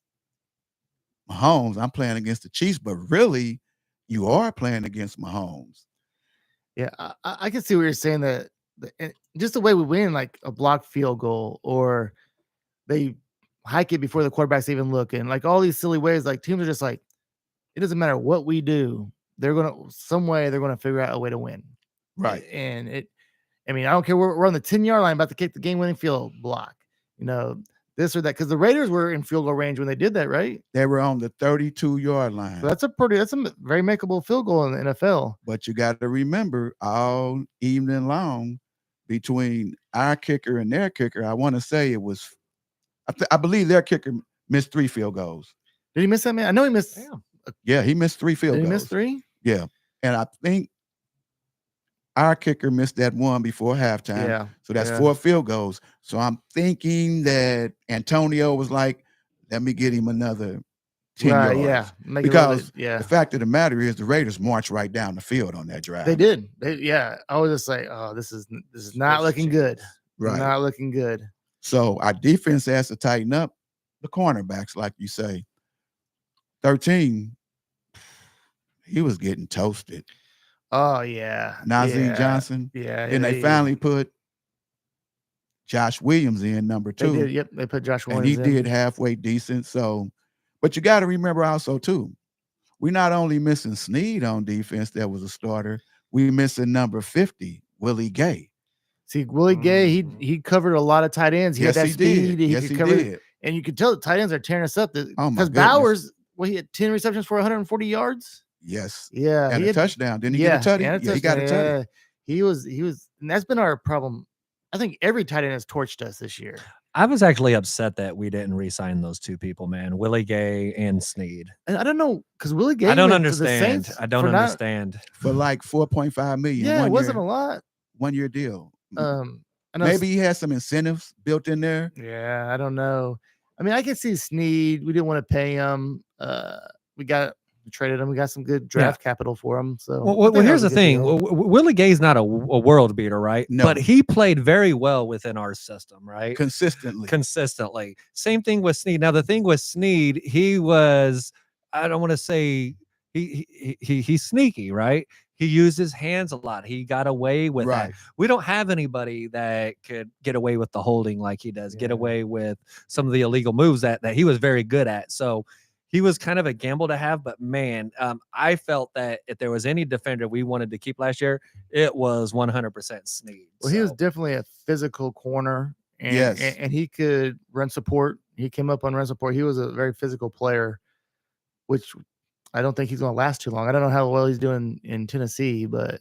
Mahomes, I'm playing against the Chiefs, but really you are playing against Mahomes. Yeah, I can see what you're saying, that and just the way we win, like a blocked field goal, or they hike it before the quarterback's even looking, like all these silly ways, like teams are just like, it doesn't matter what we do, they're gonna figure out a way to win. Right. And I mean, I don't care. We're on the 10-yard line about to kick the game-winning field block. This or that, because the Raiders were in field goal range when they did that, right? They were on the 32-yard line. So that's a very makeable field goal in the NFL. But you got to remember, all evening long, between our kicker and their kicker, I want to say it was, I believe their kicker missed 3 field goals. Did he miss that, man? I know he missed. Damn. Yeah, he missed 3 field Did goals. he miss 3? Yeah. And I think our kicker missed that one before halftime. Yeah. So that's 4 field goals. So I'm thinking that Antonio was like, let me get him another 10 yards. Yeah. Because the fact of the matter is the Raiders marched right down the field on that drive. They did. I was just like, oh, this is not looking good. Right. Not looking good. So our defense has to tighten up. The cornerbacks, like you say. 13, he was getting toasted. Oh, yeah. Nazir Johnson. Yeah. And they finally put Josh Williams in number 2. They did. Yep. They put Josh Williams in. And he did halfway decent. So, but you got to remember also, too, we're not only missing Snead on defense that was a starter, we missing number 50, Willie Gay. See, Willie Gay, he covered a lot of tight ends. He had that speed. Yes, he did. And you could tell the tight ends are tearing us up. Because Bowers, he had 10 receptions for 140 yards. Yes. Yeah. And a touchdown. Didn't he get a touchdown? Yeah, he got a touchdown. He was, and that's been our problem. I think every tight end has torched us this year. I was actually upset that we didn't re-sign those 2 people, man. Willie Gay and Snead. And I don't know, because Willie Gay. I don't understand. I don't understand. For like $4.5 million. Yeah, it wasn't a lot. 1 year deal. I know maybe he has some incentives built in there. Yeah, I don't know. I mean, I can see Snead. We didn't want to pay him. We traded him. We got some good draft capital for him. So, well here's the thing. Willie Gay's not a world beater, right? No. But he played very well within our system, right? Consistently. Same thing with Snead. Now, the thing with Snead, he was, I don't want to say he's sneaky, right? He used his hands a lot. He got away with that. We don't have anybody that could get away with the holding like he does, get away with some of the illegal moves that he was very good at. So he was kind of a gamble to have, but man, I felt that if there was any defender we wanted to keep last year, it was 100% Snead. Well, he was definitely a physical corner, and, and he could run support. He came up on run support. He was a very physical player, which I don't think he's going to last too long. I don't know how well he's doing in Tennessee, but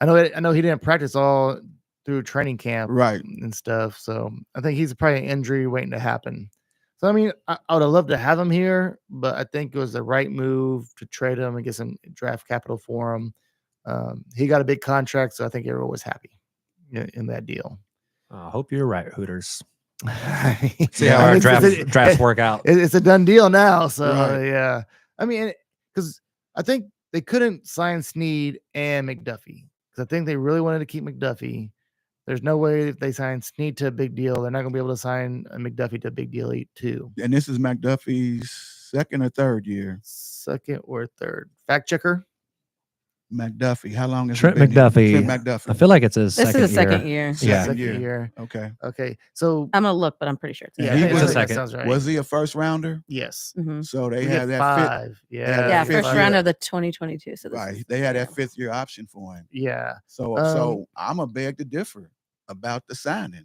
I know he didn't practice all through training camp, and stuff. So I think he's probably an injury waiting to happen. So I mean, I would have loved to have him here, but I think it was the right move to trade him and get some draft capital for him. He got a big contract, so I think everyone was happy in that deal. I hope you're right, Hooters. See how our drafts work out. It's a done deal now. So yeah, I mean, because I think they couldn't sign Snead and McDuffie because I think they really wanted to keep McDuffie. There's no way if they sign Snead to a big deal, they're not going to be able to sign a McDuffie to a big deal too. And this is McDuffie's second or third year. Second or third. Fact checker. McDuffie. How long has Trent it been McDuffie? Trent McDuffie. I feel like it's his second year. This is the second year. Yeah. Second year. Okay. So I'm gonna look, but I'm pretty sure. Yeah, he was a that second. sounds right. Was he a first rounder? Yes. Mm-hmm. So they He had had that 5. Yeah, fifth first year. round of the 2022. So this is, They had that 5th year option for him. Yeah. So I'm a beg to differ about the signing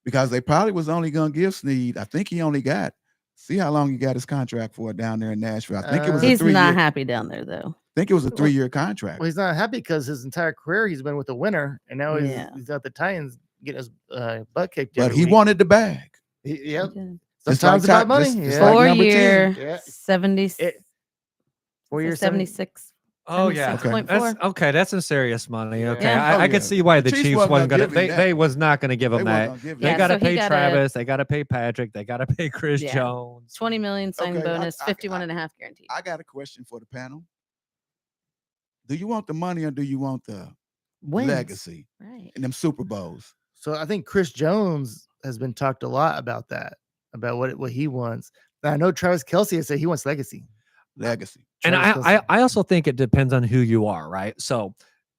because they probably was only going to give Snead. I think he only got. See how long he got his contract for down there in Nashville. I think it was. He's not happy down there though. I think it was a 3-year contract. Well, he's not happy because his entire career he's been with the winner, and now he's at the Titans getting his butt kicked. But he wanted the bag. Yep. Okay. Sometimes about money. 4 like year, 70. 4 years, 76. Oh yeah, 76.4. that's some serious money. Okay, Yeah. I could see why the Chiefs Chiefs wasn't wasn't gonna gonna. give him that. They was not gonna give him that. They They Yeah, got to so he pay got Travis. They got to pay Patrick. They got to pay Chris Yeah. Jones. 20 million signing Okay, bonus, I- 51 and a half guaranteed. I got a question for the panel. Do you want the money or do you want the wins. legacy Right. and them Super Bowls? So I think Chris Jones has been talked a lot about that, about what he wants. Now, I know Travis Kelce has said he wants legacy. Legacy. And Travis I Kelce. also think it depends on who you are, right? So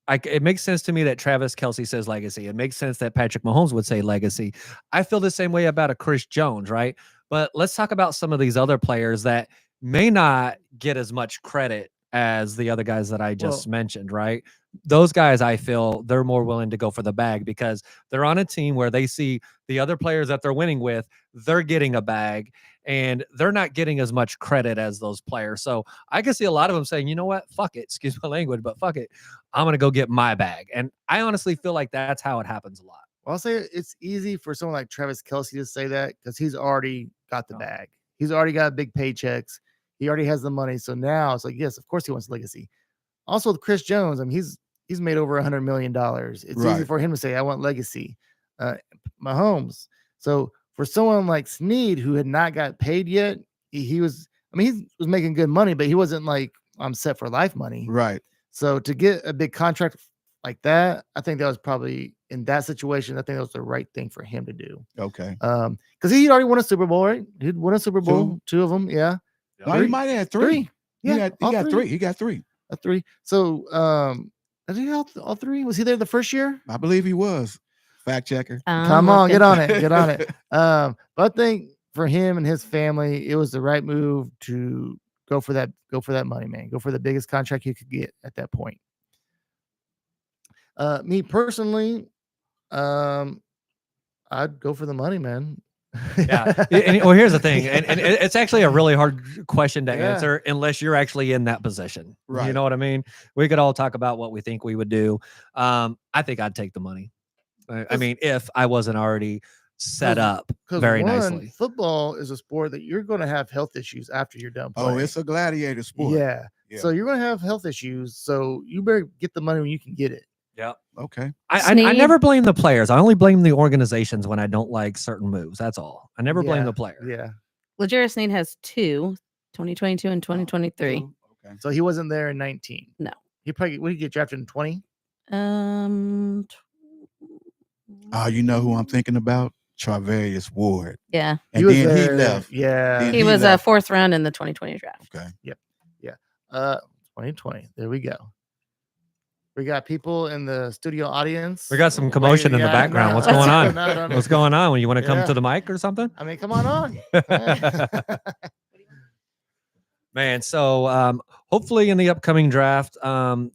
it makes sense to me that Travis Kelce says legacy. It makes sense that Patrick Mahomes would say legacy. I feel the same way about a Chris Jones, right? But let's talk about some of these other players that may not get as much credit as the other guys that I just mentioned, right? Those guys, I feel they're more willing to go for the bag because they're on a team where they see the other players that they're winning with, they're getting a bag and they're not getting as much credit as those players. So I can see a lot of them saying, you know what, fuck it, excuse my language, but fuck it, I'm going to go get my bag. And I honestly feel like that's how it happens a lot. Well, I'll say it's easy for someone like Travis Kelce to say that because he's already got the bag. He's already got big paychecks. He already has the money. So now it's like, yes, of course he wants legacy. Also with Chris Jones, I mean, he's made over $100 million. It's easy for him to say, I want legacy. Mahomes. So for someone like Snead who had not got paid yet, he was making good money, but he wasn't like, I'm set for life money. Right. So to get a big contract like that, I think that was probably in that situation. I think that was the right thing for him to do. Okay. Because he'd already won a Super Bowl, right? He'd won a Super Bowl, two of them. Yeah. No, he might have had three. Yeah. He got three. He got three. A three. So, did he have all three? Was he there the first year? I believe he was. Fact checker. Come on, get on it. Get on it. But I think for him and his family, it was the right move to go for that money, man. Go for the biggest contract you could get at that point. Me personally, I'd go for the money, man. Yeah. Well, here's the thing, and it's actually a really hard question to answer unless you're actually in that position. Right. You know what I mean? We could all talk about what we think we would do. I think I'd take the money. I mean, if I wasn't already set up very nicely. Football is a sport that you're going to have health issues after you're done playing. Oh, it's a gladiator sport. Yeah. So you're going to have health issues. So you better get the money when you can get it. Yeah. Okay. I never blame the players. I only blame the organizations when I don't like certain moves. That's all. I never blame the player. Yeah. Legere Snead has 2, 2022 and 2023. Okay. So he wasn't there in 19. No. He probably would he get drafted in 20? You know who I'm thinking about? Charvarius Ward. Yeah. And he left. Yeah. He was a 4th round in the 2020 draft. Okay. Yep. Yeah. 2020. There we go. We got people in the studio audience. We got some commotion in the background. What's going on? What's going on? When you want to come to the mic or something? I mean, come on. Man, so hopefully in the upcoming draft, when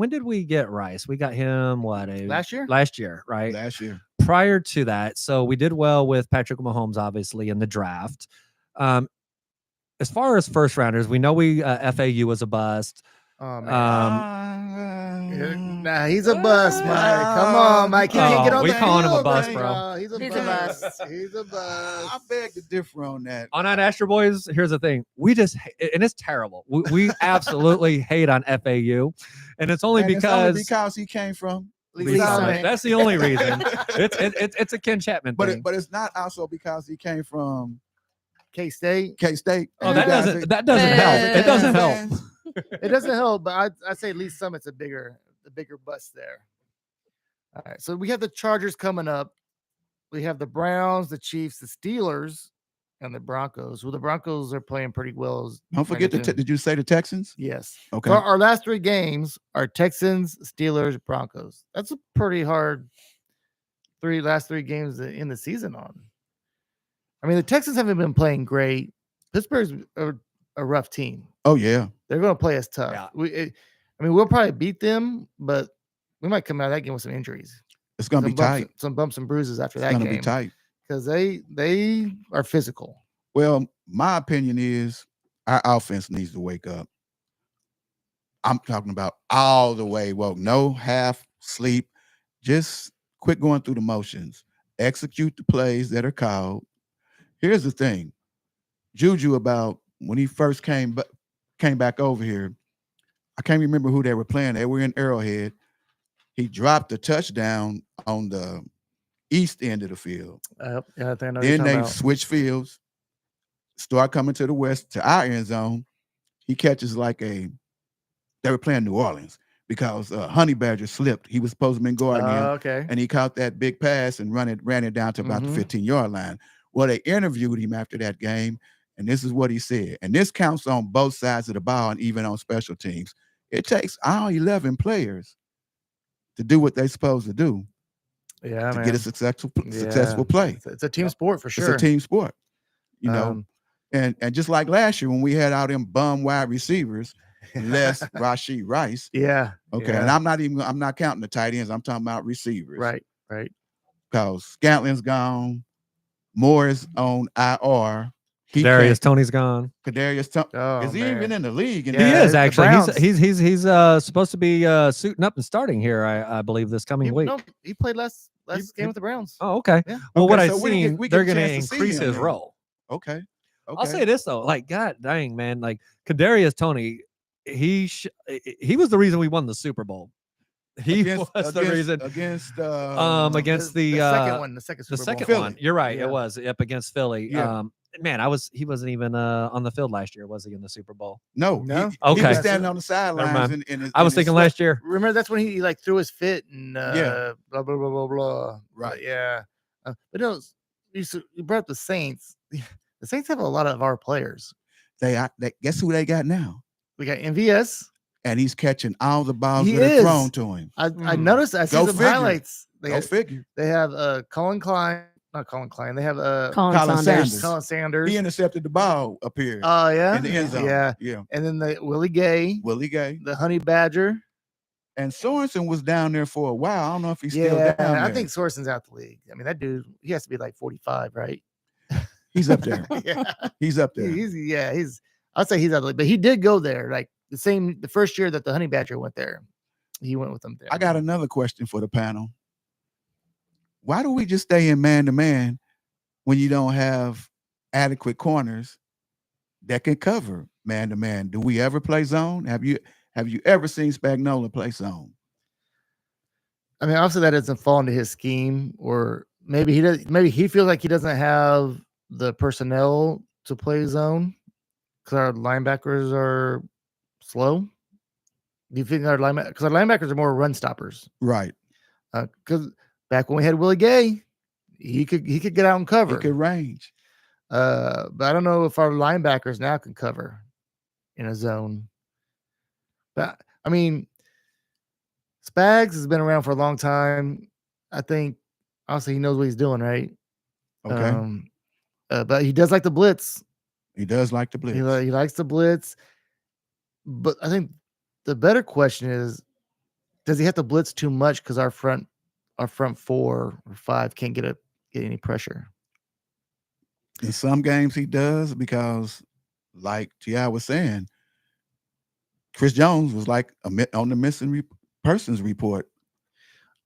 did we get Rice? We got him last year? Last year, right? Last year. Prior to that, so we did well with Patrick Mahomes, obviously, in the draft. As far as first rounders, we know FAU was a bust. Oh, man. Nah, he's a bust, Mike. Come on, Mike. He can't get on the field. We calling him a bust, bro. He's a bust. He's a bust. I beg to differ on that. On Ad Astra Boys, here's the thing. We just, and it's terrible. We absolutely hate on FAU. And it's only because he came from Lee Summit. That's the only reason. It's a Ken Chapman thing. But it's not also because he came from K-State. Oh, that doesn't help. It doesn't help. It doesn't help, but I'd say Lee Summit's the bigger bust there. All right, so we have the Chargers coming up. We have the Browns, the Chiefs, the Steelers, and the Broncos. Well, the Broncos are playing pretty well. Don't forget did you say the Texans? Yes. Okay. So our last 3 games are Texans, Steelers, Broncos. That's a pretty hard last 3 games in the season on. I mean, the Texans haven't been playing great. Pittsburgh's a rough team. Oh, yeah. They're going to play us tough. Yeah. We'll probably beat them, but we might come out of that game with some injuries. It's going to be tight. Some bumps and bruises after that game. It's going to be tight. Because they are physical. Well, my opinion is our offense needs to wake up. I'm talking about all the way woke. No half sleep. Just quit going through the motions. Execute the plays that are called. Here's the thing. Juju, about when he first came back over here, I can't remember who they were playing. They were in Arrowhead. He dropped a touchdown on the east end of the field. Yeah, I think I know then they switch fields, start coming to the west, to our end zone. He catches they were playing New Orleans because Honey Badger slipped. He was supposed to be guarding him. Okay. And he caught that big pass and ran it down to about the 15-yard line. Well, they interviewed him after that game, and this is what he said. And this counts on both sides of the ball and even on special teams. It takes all 11 players to do what they're supposed to do. Yeah, to get a successful play. It's a team sport for sure. It's a team sport, you know. And just like last year when we had all them bum wide receivers, less Rashee Rice. Yeah. Okay. yeah. And I'm not counting the tight ends. I'm talking about receivers. Right. Because Scantling's gone. Moore is on IR. Darius Tony's gone. Kadarius Oh, is he man. even in the league? Yeah, He is the actually. Browns. He's supposed to be suiting up and starting here. I believe this coming week. No, he played last game with the Browns. Oh, okay. Yeah. Well, what Okay, I've so we seen, get they're a going to chance to see increase him his then. role. Okay. I'll say this though, like God dang man, like Kadarius Tony, he was the reason we won the Super Bowl. He was the reason against the second one, the second Super Bowl. second one. You're right. Yeah. It was up against Philly. Yeah. Man, he wasn't even on the field last year, was he, in the Super Bowl? No. No? He Okay. was standing on the sidelines. mind. I was thinking last year. Remember, that's when he like threw his fit and Yeah. blah blah blah blah blah. Right. Yeah. But no, you brought up the Saints. The Saints have a lot of our players. They guess who they got now? We got MVS. And he's catching all the balls He that are is. thrown to him. I noticed. I see Go some figure. highlights. Go figure. They have Colin Klein. Not Colin Klein. They have Colin Colin Sanders. Sanders. Colin Sanders. He intercepted the ball up here Oh yeah. in the end zone. Yeah. Yeah. And then the Willie Gay, Willie Gay. the Honey Badger. And Sorensen was down there for a while. I don't know if he's still Yeah, down there. I think Sorensen's out the league. I mean, that dude, he has to be like 45, right? he's up there. Yeah. He's up there. I'd say he's out of the league, but he did go there like the first year that the Honey Badger went there. He went with them there. I got another question for the panel. Why do we just stay in man-to-man when you don't have adequate corners that can cover man-to-man? Do we ever play zone? Have you ever seen Spagnuolo play zone? I mean, obviously that doesn't fall into his scheme, or maybe he does. Maybe he feels like he doesn't have the personnel to play zone because our linebackers are slow. Do you think because our linebackers are more run stoppers? Right. Because back when we had Willie Gay, he could get out and cover. He could range. But I don't know if our linebackers now can cover in a zone. But I mean, Spags has been around for a long time. I think obviously he knows what he's doing, right? Okay. But he does like the blitz. He does like the blitz. He likes the blitz. But I think the better question is, does he have to blitz too much because our front 4 or 5 can't get any pressure? In some games he does, because like T.I. was saying, Chris Jones was like on the missing persons report.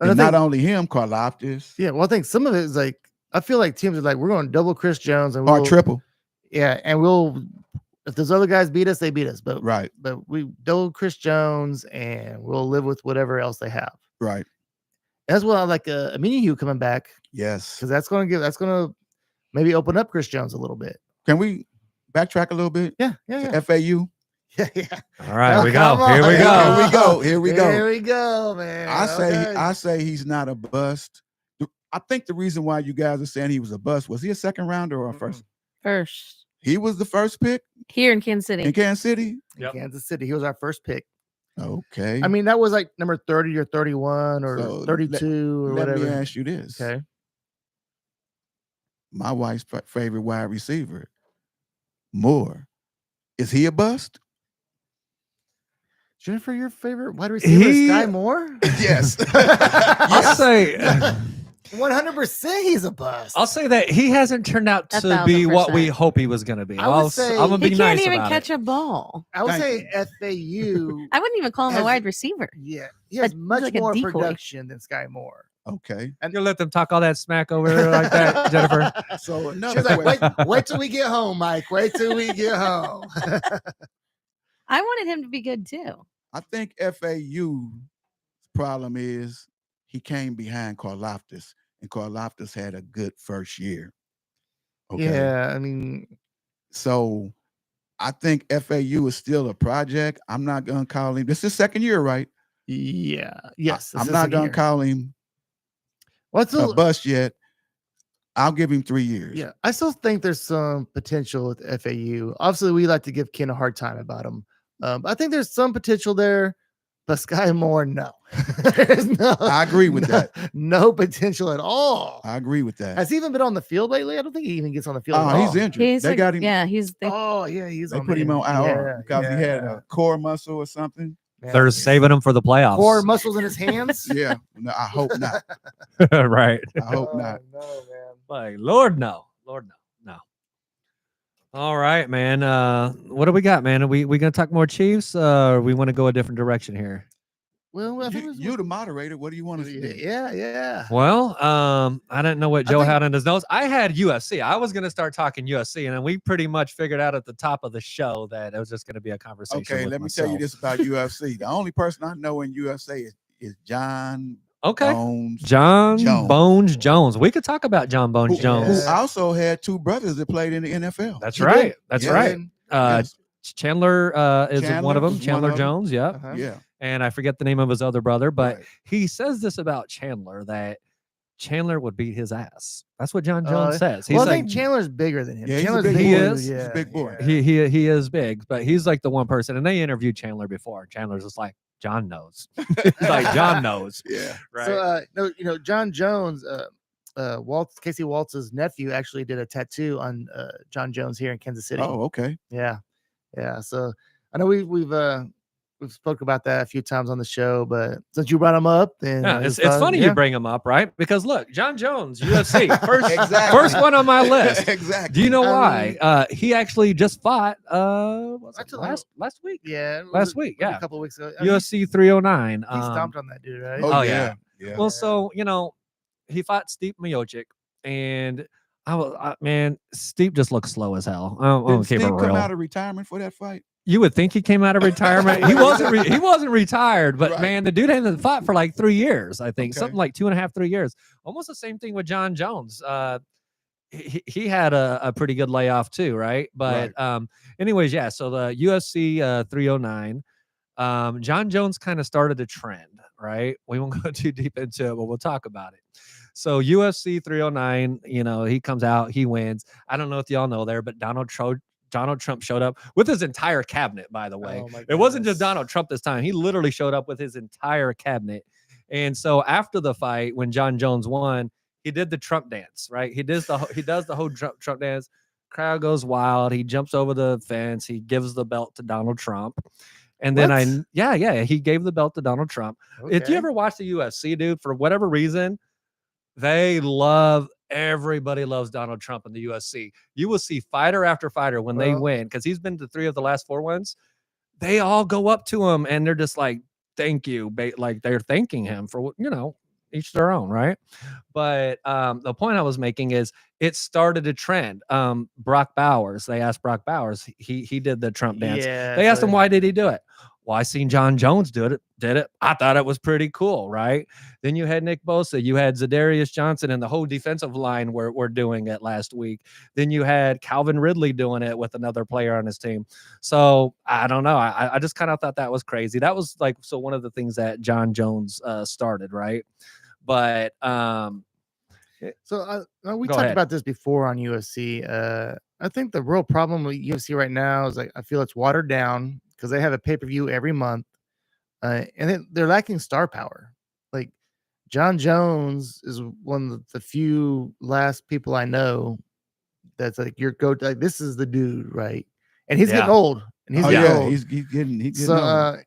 And not only him, Karlaftis. Yeah, well, I think some of it is like, I feel like teams are like, we're going to double Chris Jones and Or triple. Yeah, and if those other guys beat us, they beat us. But right. But we double Chris Jones and we'll live with whatever else they have. Right. As well, I like a Hugh coming back. Yes. Because that's going to maybe open up Chris Jones a little bit. Can we backtrack a little bit? Yeah. FAU. Yeah. All right, Here we go. Here we go, man. I say he's not a bust. I think the reason why you guys are saying he was a bust, was he a second rounder or a first? First. He was the first pick here in Kansas City. In Kansas City? Yep. Kansas City. He was our first pick. Okay. I mean, that was like number 30 or 31 or 32 or whatever. Let me ask you this. Okay. My wife's favorite wide receiver, Moore. Is he a bust? Jennifer, your favorite wide receiver is Sky Moore? Yes. I'll say 100% he's a bust. I'll say that he hasn't turned out to be what we hope he was going to be. I'm gonna be he nice can't even about catch it. a ball. I would say FAU. I wouldn't even call him a wide receiver. Yeah, he has much like a more decoy. production than Sky Moore. Okay. And you let them talk all that smack over there like that, Jennifer. So she was like, wait till we get home, Mike. Wait till we get home. I wanted him to be good too. I think FAU's problem is he came behind Karlaftis, and Karlaftis had a good first year. Okay. Yeah, I mean, so I think FAU is still a project. I'm not gonna call him. This is second year, right? Yeah. Yes. I'm not gonna call him a bust yet. I'll give him 3 years. Yeah, I still think there's some potential with FAU. Obviously, we like to give Ken a hard time about him. I think there's some potential there, But Sky Moore, no. There's no. I agree with that. No potential at all. I agree with that. Has he even been on the field lately? I don't think he even gets on the field. Oh, at he's all. injured. They got him. Yeah, he's the Oh, yeah, he's. They on put the him on injury. IR because he had a core muscle or something. Yeah. They're saving him for the playoffs. Core muscles in his hands. Yeah, no, I hope not. Right. I hope not. No, man. Like, Lord, no. Lord, no. All right, man. What do we got, man? Are we gonna talk more Chiefs? Or we want to go a different direction here? Well, I think You're the moderator. What do you want us to do? Yeah. Well, I didn't know what I Joe think- had on his notes. I had UFC. I was gonna start talking UFC, and then we pretty much figured out at the top of the show that it was just gonna be a conversation. Okay, with let me tell you myself. this about UFC. The only person I know in UFC is John Okay. Bones, John Jones. Bones Jones. We could talk about John Bones who Jones. also had two brothers that played in the NFL. That's He right. did. That's Yeah. right. Yes. Chandler is one Chandler of them. was one Chandler of 'em. Jones. Yeah. Uh-huh. Yeah. And I forget the name of his other brother, but Right. he says this about Chandler that Chandler would beat his ass. That's what John Oh, Jones says. He's Well, I like, think Chandler's bigger than him. Yeah, he's a Chandler's big big boy. dude, He is. He's a Yeah, big boy. yeah. he is big, but he's like the one person. And they interviewed Chandler before. Chandler's just like, John knows. He's like, John knows. Yeah. Right. So, no, John Jones, Casey Waltz's nephew actually did a tattoo on John Jones here in Kansas City. Oh, okay. Yeah. So I know we've spoke about that a few times on the show, but since you brought him up, then yeah, I it's just thought, funny yeah. you bring him up, right? Because look, John Jones, UFC, first, Exactly. first one on my list. Exactly. Do you know I why? He actually just fought was it Actually, last week. Yeah, Last week, maybe yeah. a couple of weeks ago. I mean, UFC 309. he stomped on that dude, right? Oh, yeah. Well, Yeah. so he fought Stipe Miocic, and man, Stipe just looks slow as hell. I don't Didn't keep it Steve come real. out of retirement for that fight? You would think he came out of retirement. He wasn't. He wasn't retired, but Right. man, the dude hadn't fought for like 3 years. I think Okay. something like 2.5, 3 years. Almost the same thing with John Jones. He had a pretty good layoff too, right? But anyways, yeah. So the UFC 309. John Jones kind of started a trend, right? We won't go too deep into it, but we'll talk about it. So UFC 309, he comes out, he wins. I don't know if y'all know there, but Donald Trump showed up with his entire cabinet, by the way. Oh, my It wasn't goodness. just Donald Trump this time. He literally showed up with his entire cabinet. And so after the fight, when John Jones won, he did the Trump dance, right? He does the whole Trump dance. Crowd goes wild. He jumps over the fence. He gives the belt to Donald Trump. And then What? he gave the belt to Donald Trump. If you Okay. ever watch the UFC, dude, for whatever reason, everybody loves Donald Trump in the UFC. You will see fighter after fighter when they Well- win, because he's been to 3 of the last 4 ones. They all go up to him and they're just like, thank you. Like they're thanking him for, each their own, right? But the point I was making is it started a trend. Brock Bowers, they asked Brock Bowers, he did the Trump dance. Yeah, They asked so- him, why did he do it? Well, I seen John Jones did it. I thought it was pretty cool, right? Then you had Nick Bosa, you had Zadarius Johnson, and the whole defensive line were doing it last week. Then you had Calvin Ridley doing it with another player on his team. So I don't know. I just kind of thought that was crazy. That was one of the things that John Jones started, right? But So we Go talked ahead. about this before on UFC. I think the real problem with UFC right now is I feel it's watered down because they have a pay-per-view every month, and they're lacking star power. Like John Jones is one of the few last people I know that's like this is the dude, right? And he's getting Yeah. old, and he's Oh getting yeah, old. he's getting So old.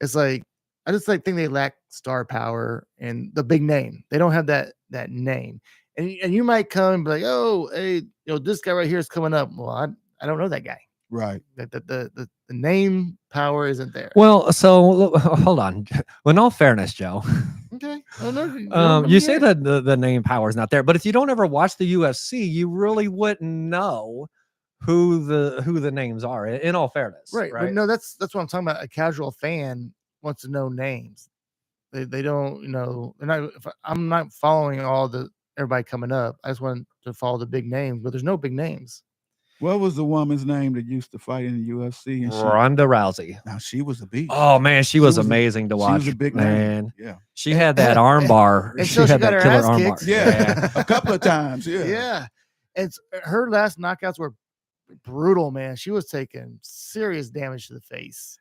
it's like I just think they lack star power and the big name. They don't have that name. And you might come and be like, oh, hey, this guy right here is coming up. Well, I don't know that guy. Right. The name power isn't there. well, so hold on. In all fairness, Joe, Okay. Oh, no, you say that the name power is not there, but if you don't ever watch the UFC, you really wouldn't know who the names are. In all fairness, right. right? But no, that's what I'm talking about. A casual fan wants to know names. They don't, they're not. I'm not following everybody coming up. I just want to follow the big names, but there's no big names. What was the woman's name that used to fight in the UFC? And Ronda Rousey. now she was a beast. Oh man, she was was a- amazing to she watch. was a big man. name. Yeah. She had that arm bar. Until she had got that her killer ass arm kicked. bar. Yeah. A couple of times. Yeah. Yeah. It's her last knockouts were brutal, man. She was taking serious damage to the face.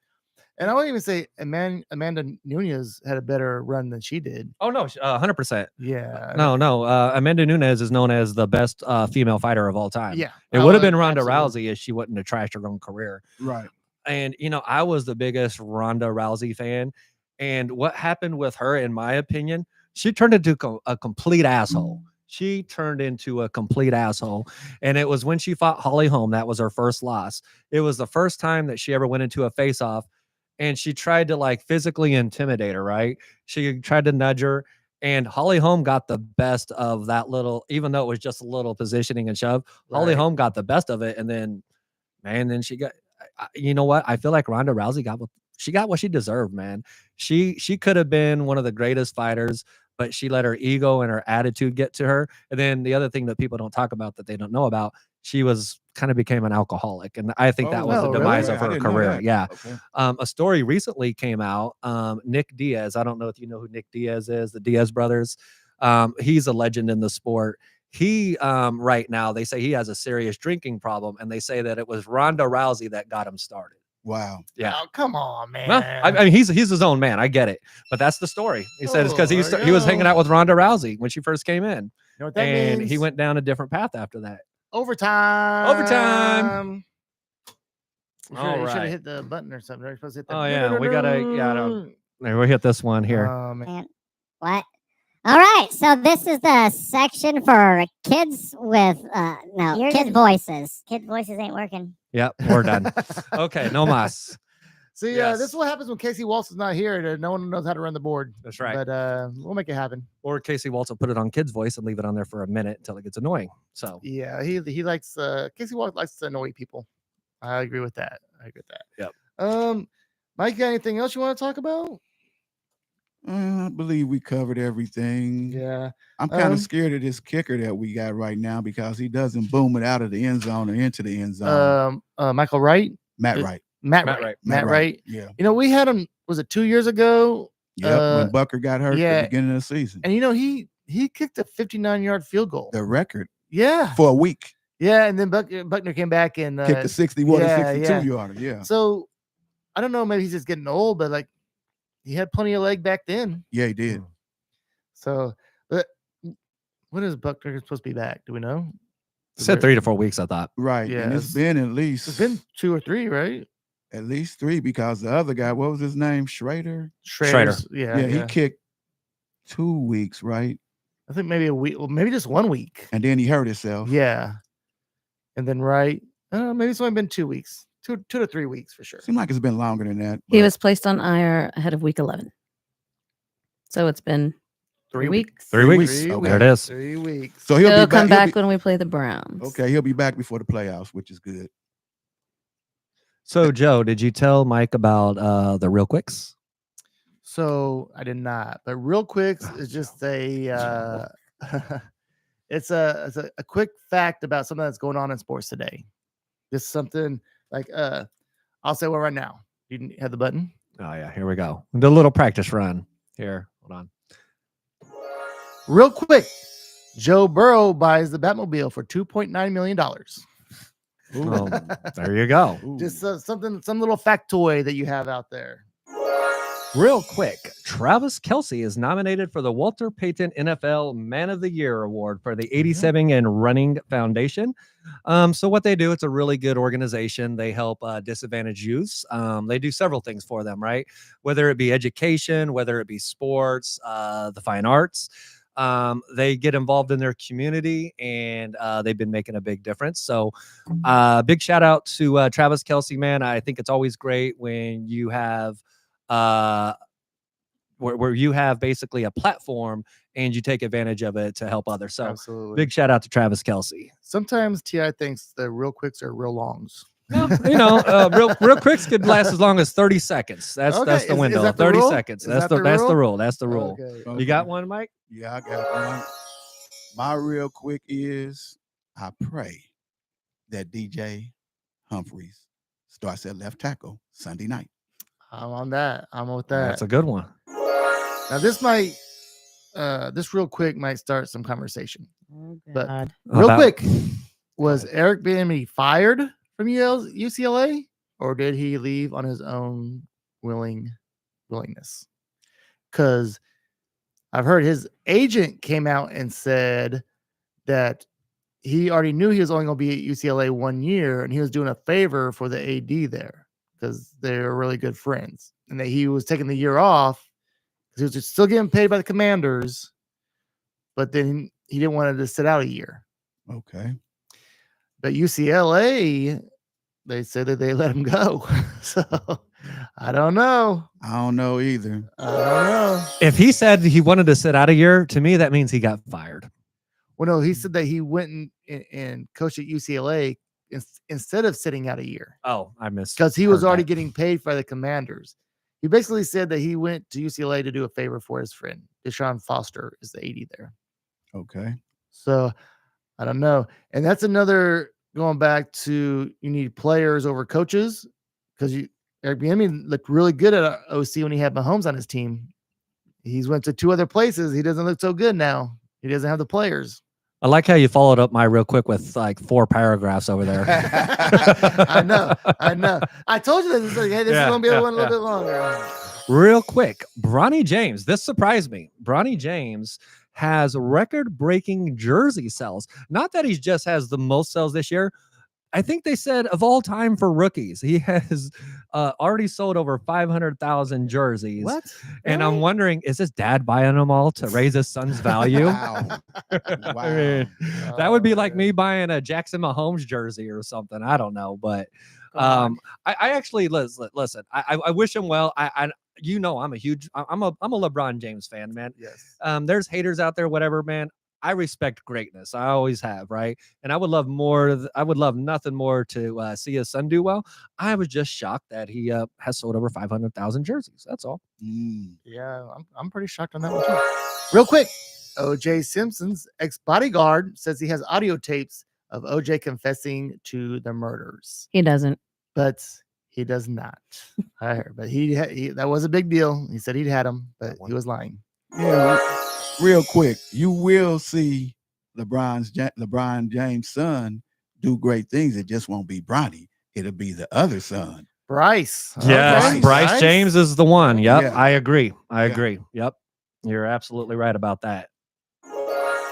And I won't even say Amanda Nunez had a better run than she did. Oh no, 100%. Yeah. No. Amanda Nunes is known as the best female fighter of all time. Yeah. It would have been Oh, Ronda absolutely. Rousey if she wouldn't have trashed her own career. Right. And I was the biggest Ronda Rousey fan. And what happened with her, in my opinion, she turned into a complete asshole. She turned into a complete asshole. And it was when she fought Holly Holm. That was her first loss. It was the first time that she ever went into a face-off. And she tried to like physically intimidate her, right? She tried to nudge her. And Holly Holm got the best of that little, even though it was just a little positioning and shove. Holly Right. Holm got the best of it. And then, man, then she got, you know what? I feel like Ronda Rousey got what she deserved, man. She could have been one of the greatest fighters, but she let her ego and her attitude get to her. And then the other thing that people don't talk about that they don't know about, she was kind of became an alcoholic, and I think that was the no, demise really? of I her didn't know career. that. Yeah. Okay. A story recently came out. Nick Diaz. I don't know if you know who Nick Diaz is. The Diaz brothers. He's a legend in the sport. He right now they say he has a serious drinking problem, and they say that it was Ronda Rousey that got him started. Wow. Yeah. Oh, come on, man. Well, I mean, he's his own man. I get it, but that's the story. He said it's because Oh, there he was you hanging go. out with Ronda Rousey when she first came in, You know what that and means? he went down a different path after that. Overtime. Overtime. You All should have right. hit the button or something. You're supposed to hit that. Oh yeah, we gotta. There, we hit this one here. Man. And what? All right, so this is the section for kids with kid voices. Kid voices ain't working. Yep, we're done. Okay, no mas. See, Yes. this is what happens when Casey Waltz is not here. No one knows how to run the board. That's right. But we'll make it happen. Or Casey Waltz will put it on Kid's Voice and leave it on there for a minute until it gets annoying. So Yeah, he likes Casey Waltz likes to annoy people. I agree with that. Yep. Mike, got anything else you want to talk about? I believe we covered everything. Yeah. I'm kind of scared of this kicker that we got right now because he doesn't boom it out of the end zone or into the end zone. Michael Wright. Matt Wright. Matt Wright. Yeah. You know, we had him. Was it 2 years ago? Yep. When Bucker got hurt at the beginning of the season. And he kicked a 59-yard field goal. The record. Yeah. For a week. Yeah, and then Buckner came back and kicked a 61 or 62 yarder. Yeah. So I don't know, maybe he's just getting old, but like he had plenty of leg back then. Yeah, he did. So, but when is Buckner supposed to be back? Do we know? said 3 to 4 weeks, I thought. Right. Yeah, And it's been at least. It's been 2 or 3, right? At least 3 because the other guy, what was his name? Schrader. Schrader. Yeah, he kicked 2 weeks, right? I think maybe a week, maybe just 1 week. And then he hurt himself. Yeah. And then maybe it's only been 2 weeks. 2 to 3 weeks for sure. Seems like it's been longer than that. He was placed on IR ahead of week 11. So it's been 3 weeks. 3 weeks. Three There it is. 3 weeks. So He'll come back when we play the Browns. Okay, he'll be back before the playoffs, which is good. So, Joe, did you tell Mike about the Real Quicks? So I did not, but real quick is just a it's a quick fact about something that's going on in sports today. Just something like I'll say one right now. You have the button. Oh yeah, here we go. The little practice run. Here, hold on. Real quick, Joe Burrow buys the Batmobile for $2.9 million. There you go. Just some little factoid that you have out there. Real quick, Travis Kelce is nominated for the Walter Payton NFL Man of the Year Award for the 87 and Running Foundation. So what they do, it's a really good organization. They help disadvantaged youths. They do several things for them, right? Whether it be education, whether it be sports, the fine arts. They get involved in their community, and they've been making a big difference. So big shout out to Travis Kelce, man. I think it's always great when you have where you have basically a platform and you take advantage of it to help others. So Absolutely. big shout out to Travis Kelce. Sometimes T.I. thinks the real quicks are real longs. Well, real quicks could last as long as 30 seconds. That's the window. that the 30 rule? seconds. Is That's that the rule. That's the rule. Okay. You got one, Mike? Yeah, I got one. My real quick is I pray that DJ Humphreys starts at left tackle Sunday night. I'm on that. I'm with that. That's a good one. Now this might, this real quick might start some conversation. Oh, But God. real About- quick, was Eric Bieniemy fired from UCLA, or did he leave on his own willingness. Because I've heard his agent came out and said that he already knew he was only going to be at UCLA 1 year, and he was doing a favor for the AD there because they're really good friends, and that he was taking the year off because he was still getting paid by the Commanders, but then he didn't want to sit out a year. Okay. But UCLA, they said that they let him go. So I don't know. I don't know either. I don't know. If he said he wanted to sit out a year, to me that means he got fired. Well, no, he said that he went and coached at UCLA instead of sitting out a year. Oh, I missed. Because he was already getting paid by the Commanders. He basically said that he went to UCLA to do a favor for his friend. Deshaun Foster is the AD there. Okay. So I don't know. And that's another going back to you need players over coaches because Eric Bieniemy looked really good at OC when he had Mahomes on his team. He's went to 2 other places. He doesn't look so good now. He doesn't have the players. I like how you followed up my real quick with like 4 paragraphs over there. I know. I told you this. Like, hey, this is going to be one a little bit longer. Real quick, Bronny James. This surprised me. Bronny James has record-breaking jersey sales. Not that he just has the most sales this year. I think they said of all time for rookies, he has already sold over 500,000 jerseys. What? And I'm wondering, is his dad buying them all to raise his son's value? Wow. I mean, that would be like me buying a Jackson Mahomes jersey or something. I don't know, but I actually listen. I wish him well. You know, I'm a LeBron James fan, man. Yes. There's haters out there, whatever, man. I respect greatness. I always have, right? And I would love nothing more to see his son do well. I was just shocked that he has sold over 500,000 jerseys. That's all. Yeah, I'm pretty shocked on that one too. Real quick, O.J. Simpson's ex-bodyguard says he has audio tapes of O.J. confessing to the murders. He doesn't. But he does not. I heard, but he that was a big deal. He said he'd had him, but he was lying. Yeah. Real quick, you will see LeBron James' son do great things. It just won't be Bronny. It'll be the other son. Bryce. Yes, Okay. Bryce James is the one. Yep, Yeah. I agree. Yep, you're absolutely right about that.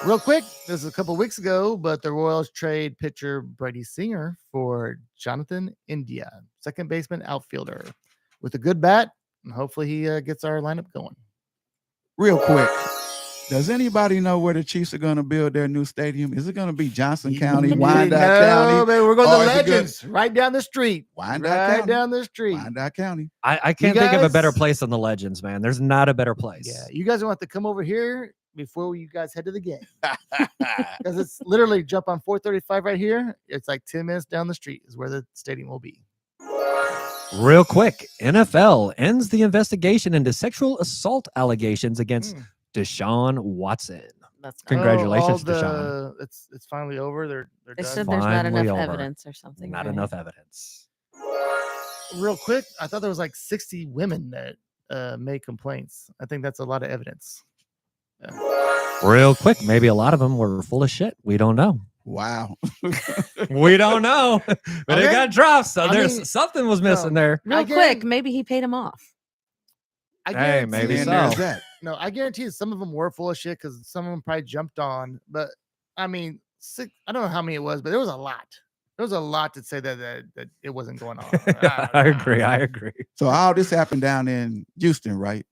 Real quick, this is a couple weeks ago, but the Royals trade pitcher Brady Singer for Jonathan India, second baseman outfielder, with a good bat, and hopefully he gets our lineup going. Real quick, does anybody know where the Chiefs are going to build their new stadium? Is it going to be Johnson County, Wyandotte County? Man, we're going to Or is it Legends, right down the street. Wyandotte Down the street. Wyandotte County. I can't think of a better guys- place than the Legends, man. There's not a better place. Yeah, you guys want to come over here before you guys head to the game. Because it's literally jump on 435 right here. It's like 10 minutes down the street is where the stadium will be. Real quick, NFL ends the investigation into sexual assault allegations against Deshaun Watson. That's not. Congratulations, all Deshaun. It's finally over. They're They done. said there's not Finally enough over. evidence or something. Not right? enough evidence. Real quick, I thought there was like 60 women that made complaints. I think that's a lot of evidence. Real quick, maybe a lot of them were full of shit. We don't know. Wow. We don't know. But it Okay. got dropped, so I there's mean, something was missing there. Real I quick, guarantee- maybe he paid him off. I Hey, guarantee- maybe And so. there's that. No, I guarantee some of them were full of shit because some of them probably jumped on. But I mean, I don't know how many it was, but there was a lot. There was a lot to say that it wasn't going on. I agree. So all this happened down in Houston, right?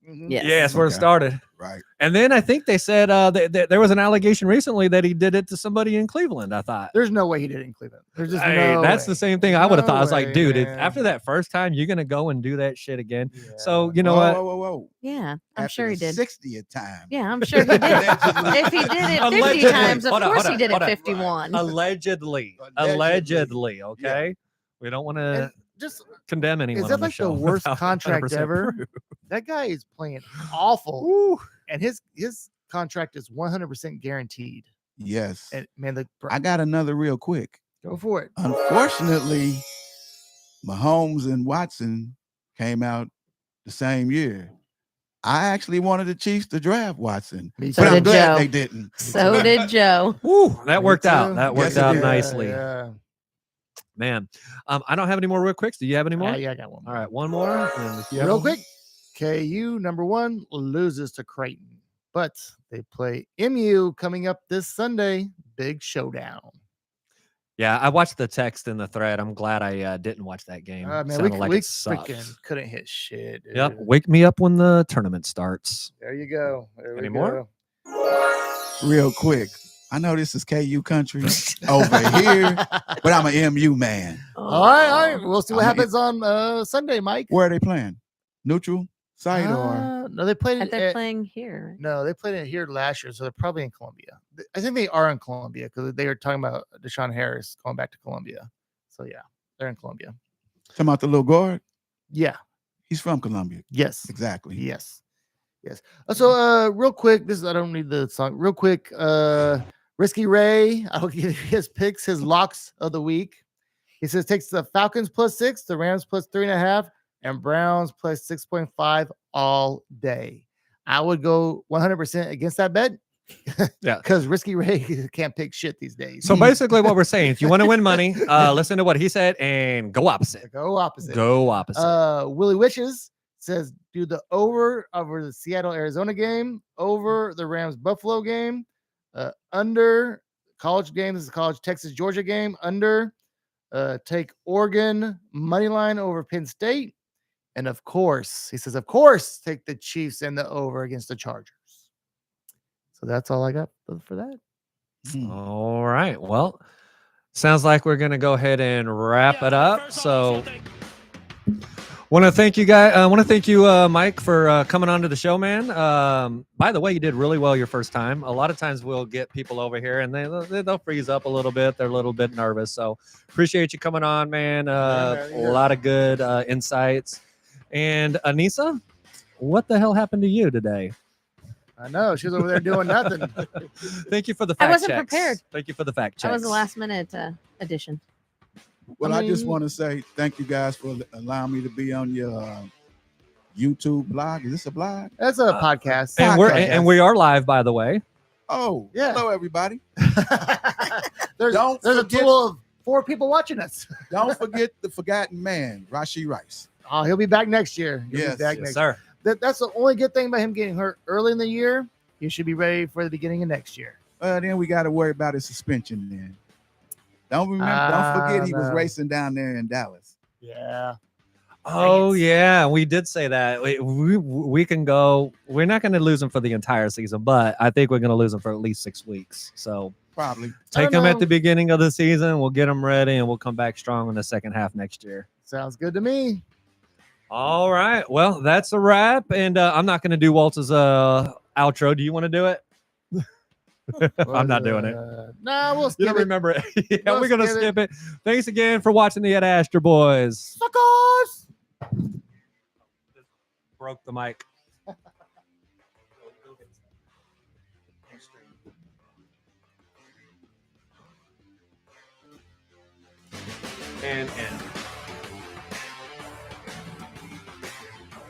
Mhm. Yes. Yeah, that's where it Okay. started. Right. And then I think they said there was an allegation recently that he did it to somebody in Cleveland, I thought. There's no way he did it in Cleveland. There's just Hey, no that's way. the same thing I would have No thought. I was like, way, dude, man. after that first time, you're going to go and do that shit again. Yeah. So, you know whoa, what? Whoa, whoa, whoa. Yeah, I'm After sure he the did. 60th time. Yeah, I'm sure he did. If he did it 50 Allegedly. times, of Hold on, course hold he on, did hold it on. 51. Allegedly. Allegedly. Okay. We don't want to And just condemn anyone. is that on the like the show worst without contract 100% ever? proof. that guy is playing awful, Ooh. and his contract is 100% guaranteed. Yes. And man, I got another real quick. go for it. Unfortunately, Mahomes and Watson came out the same year. I actually wanted the Chiefs to draft Watson, Me So but I'm did glad Joe. they didn't. So did Joe. Woo, that Me worked too. out. That worked Yes, it out did. nicely. Yeah. Man, I don't have any more real quicks. Do you have any more? Yeah, I got one more. All right, one more. And if you have Real one- quick, KU #1 loses to Creighton, but they play MU coming up this Sunday. Big showdown. Yeah, I watched the text in the thread. I'm glad I didn't watch that game. Man, Sounded like we it sucked. freaking couldn't hit shit. Dude. Yep. Wake me up when the tournament starts. There you go. There Any we more? go. Real quick, I know this is KU country over here, but I'm an MU man. All right. We'll see what I'm a- happens on Sunday, Mike. Where are they playing? Neutral site or? No, they played And it. they're playing here. Right? No, they played it here last year, so they're probably in Columbia. I think they are in Columbia because they were talking about Deshaun Harris going back to Columbia. So yeah, they're in Columbia. Talking about the little guard? Yeah. He's from Columbia. Yes. Exactly. Yes. So real quick, I don't need the song. Real quick, Risky Ray, I'll give his picks, his locks of the week. He says takes the Falcons +6, the Rams +3.5, and Browns +6.5 all day. I would go 100% against that bet. Yeah. Because Risky Ray can't pick shit these days. So basically, what we're saying, if you want to win money, listen to what he said and go opposite. Go opposite. Go opposite. Willie Wishes says do the over the Seattle Arizona game, over the Rams Buffalo game, under college games, this is college Texas Georgia game, under take Oregon money line over Penn State, and of course he says take the Chiefs and the over against the Chargers. So that's all I got for that. All right. Well, sounds like we're gonna go ahead and wrap it up. So want to thank you guys. I want to thank you, Mike, for coming on to the show, man. By the way, you did really well your first time. A lot of times we'll get people over here and they'll freeze up a little bit. They're a little bit nervous. So appreciate you coming on, man. A lot of good insights. And Anissa, what the hell happened to you today? I know she was over there doing nothing. Thank you for the I fact wasn't checks. prepared. Thank you for the fact checks. That was a last minute addition. Well, I I just mean- want to say thank you guys for allowing me to be on your YouTube blog. Is this a blog? That's a podcast. And we are live, by the way. Oh, Yeah. Hello, everybody. there's Don't a forget- total of 4 people watching us. Don't forget the forgotten man, Rashi Rice. Oh, he'll be back next year. He'll Yes, be back Yes, next sir. That's the only good thing about him getting hurt early in the year. He should be ready for the beginning of next year. Then we got to worry about his suspension. Then don't forget he was no. racing down there in Dallas. Yeah. Oh yeah, we did say that. We can go. We're not going to lose him for the entire season, but I think we're going to lose him for at least 6 weeks. So Probably. take don't him at know. the beginning of the season. We'll get him ready, and we'll come back strong in the second half next year. Sounds good to me. All right. Well, that's a wrap, and I'm not going to do Walt's outro. Do you want to do it? I'm not doing it. No, we'll You skip don't it. remember it. Yeah, We'll we're gonna skip it. skip it. Thanks again for watching the Ad Astra Boys. Suckers! Broke the mic. And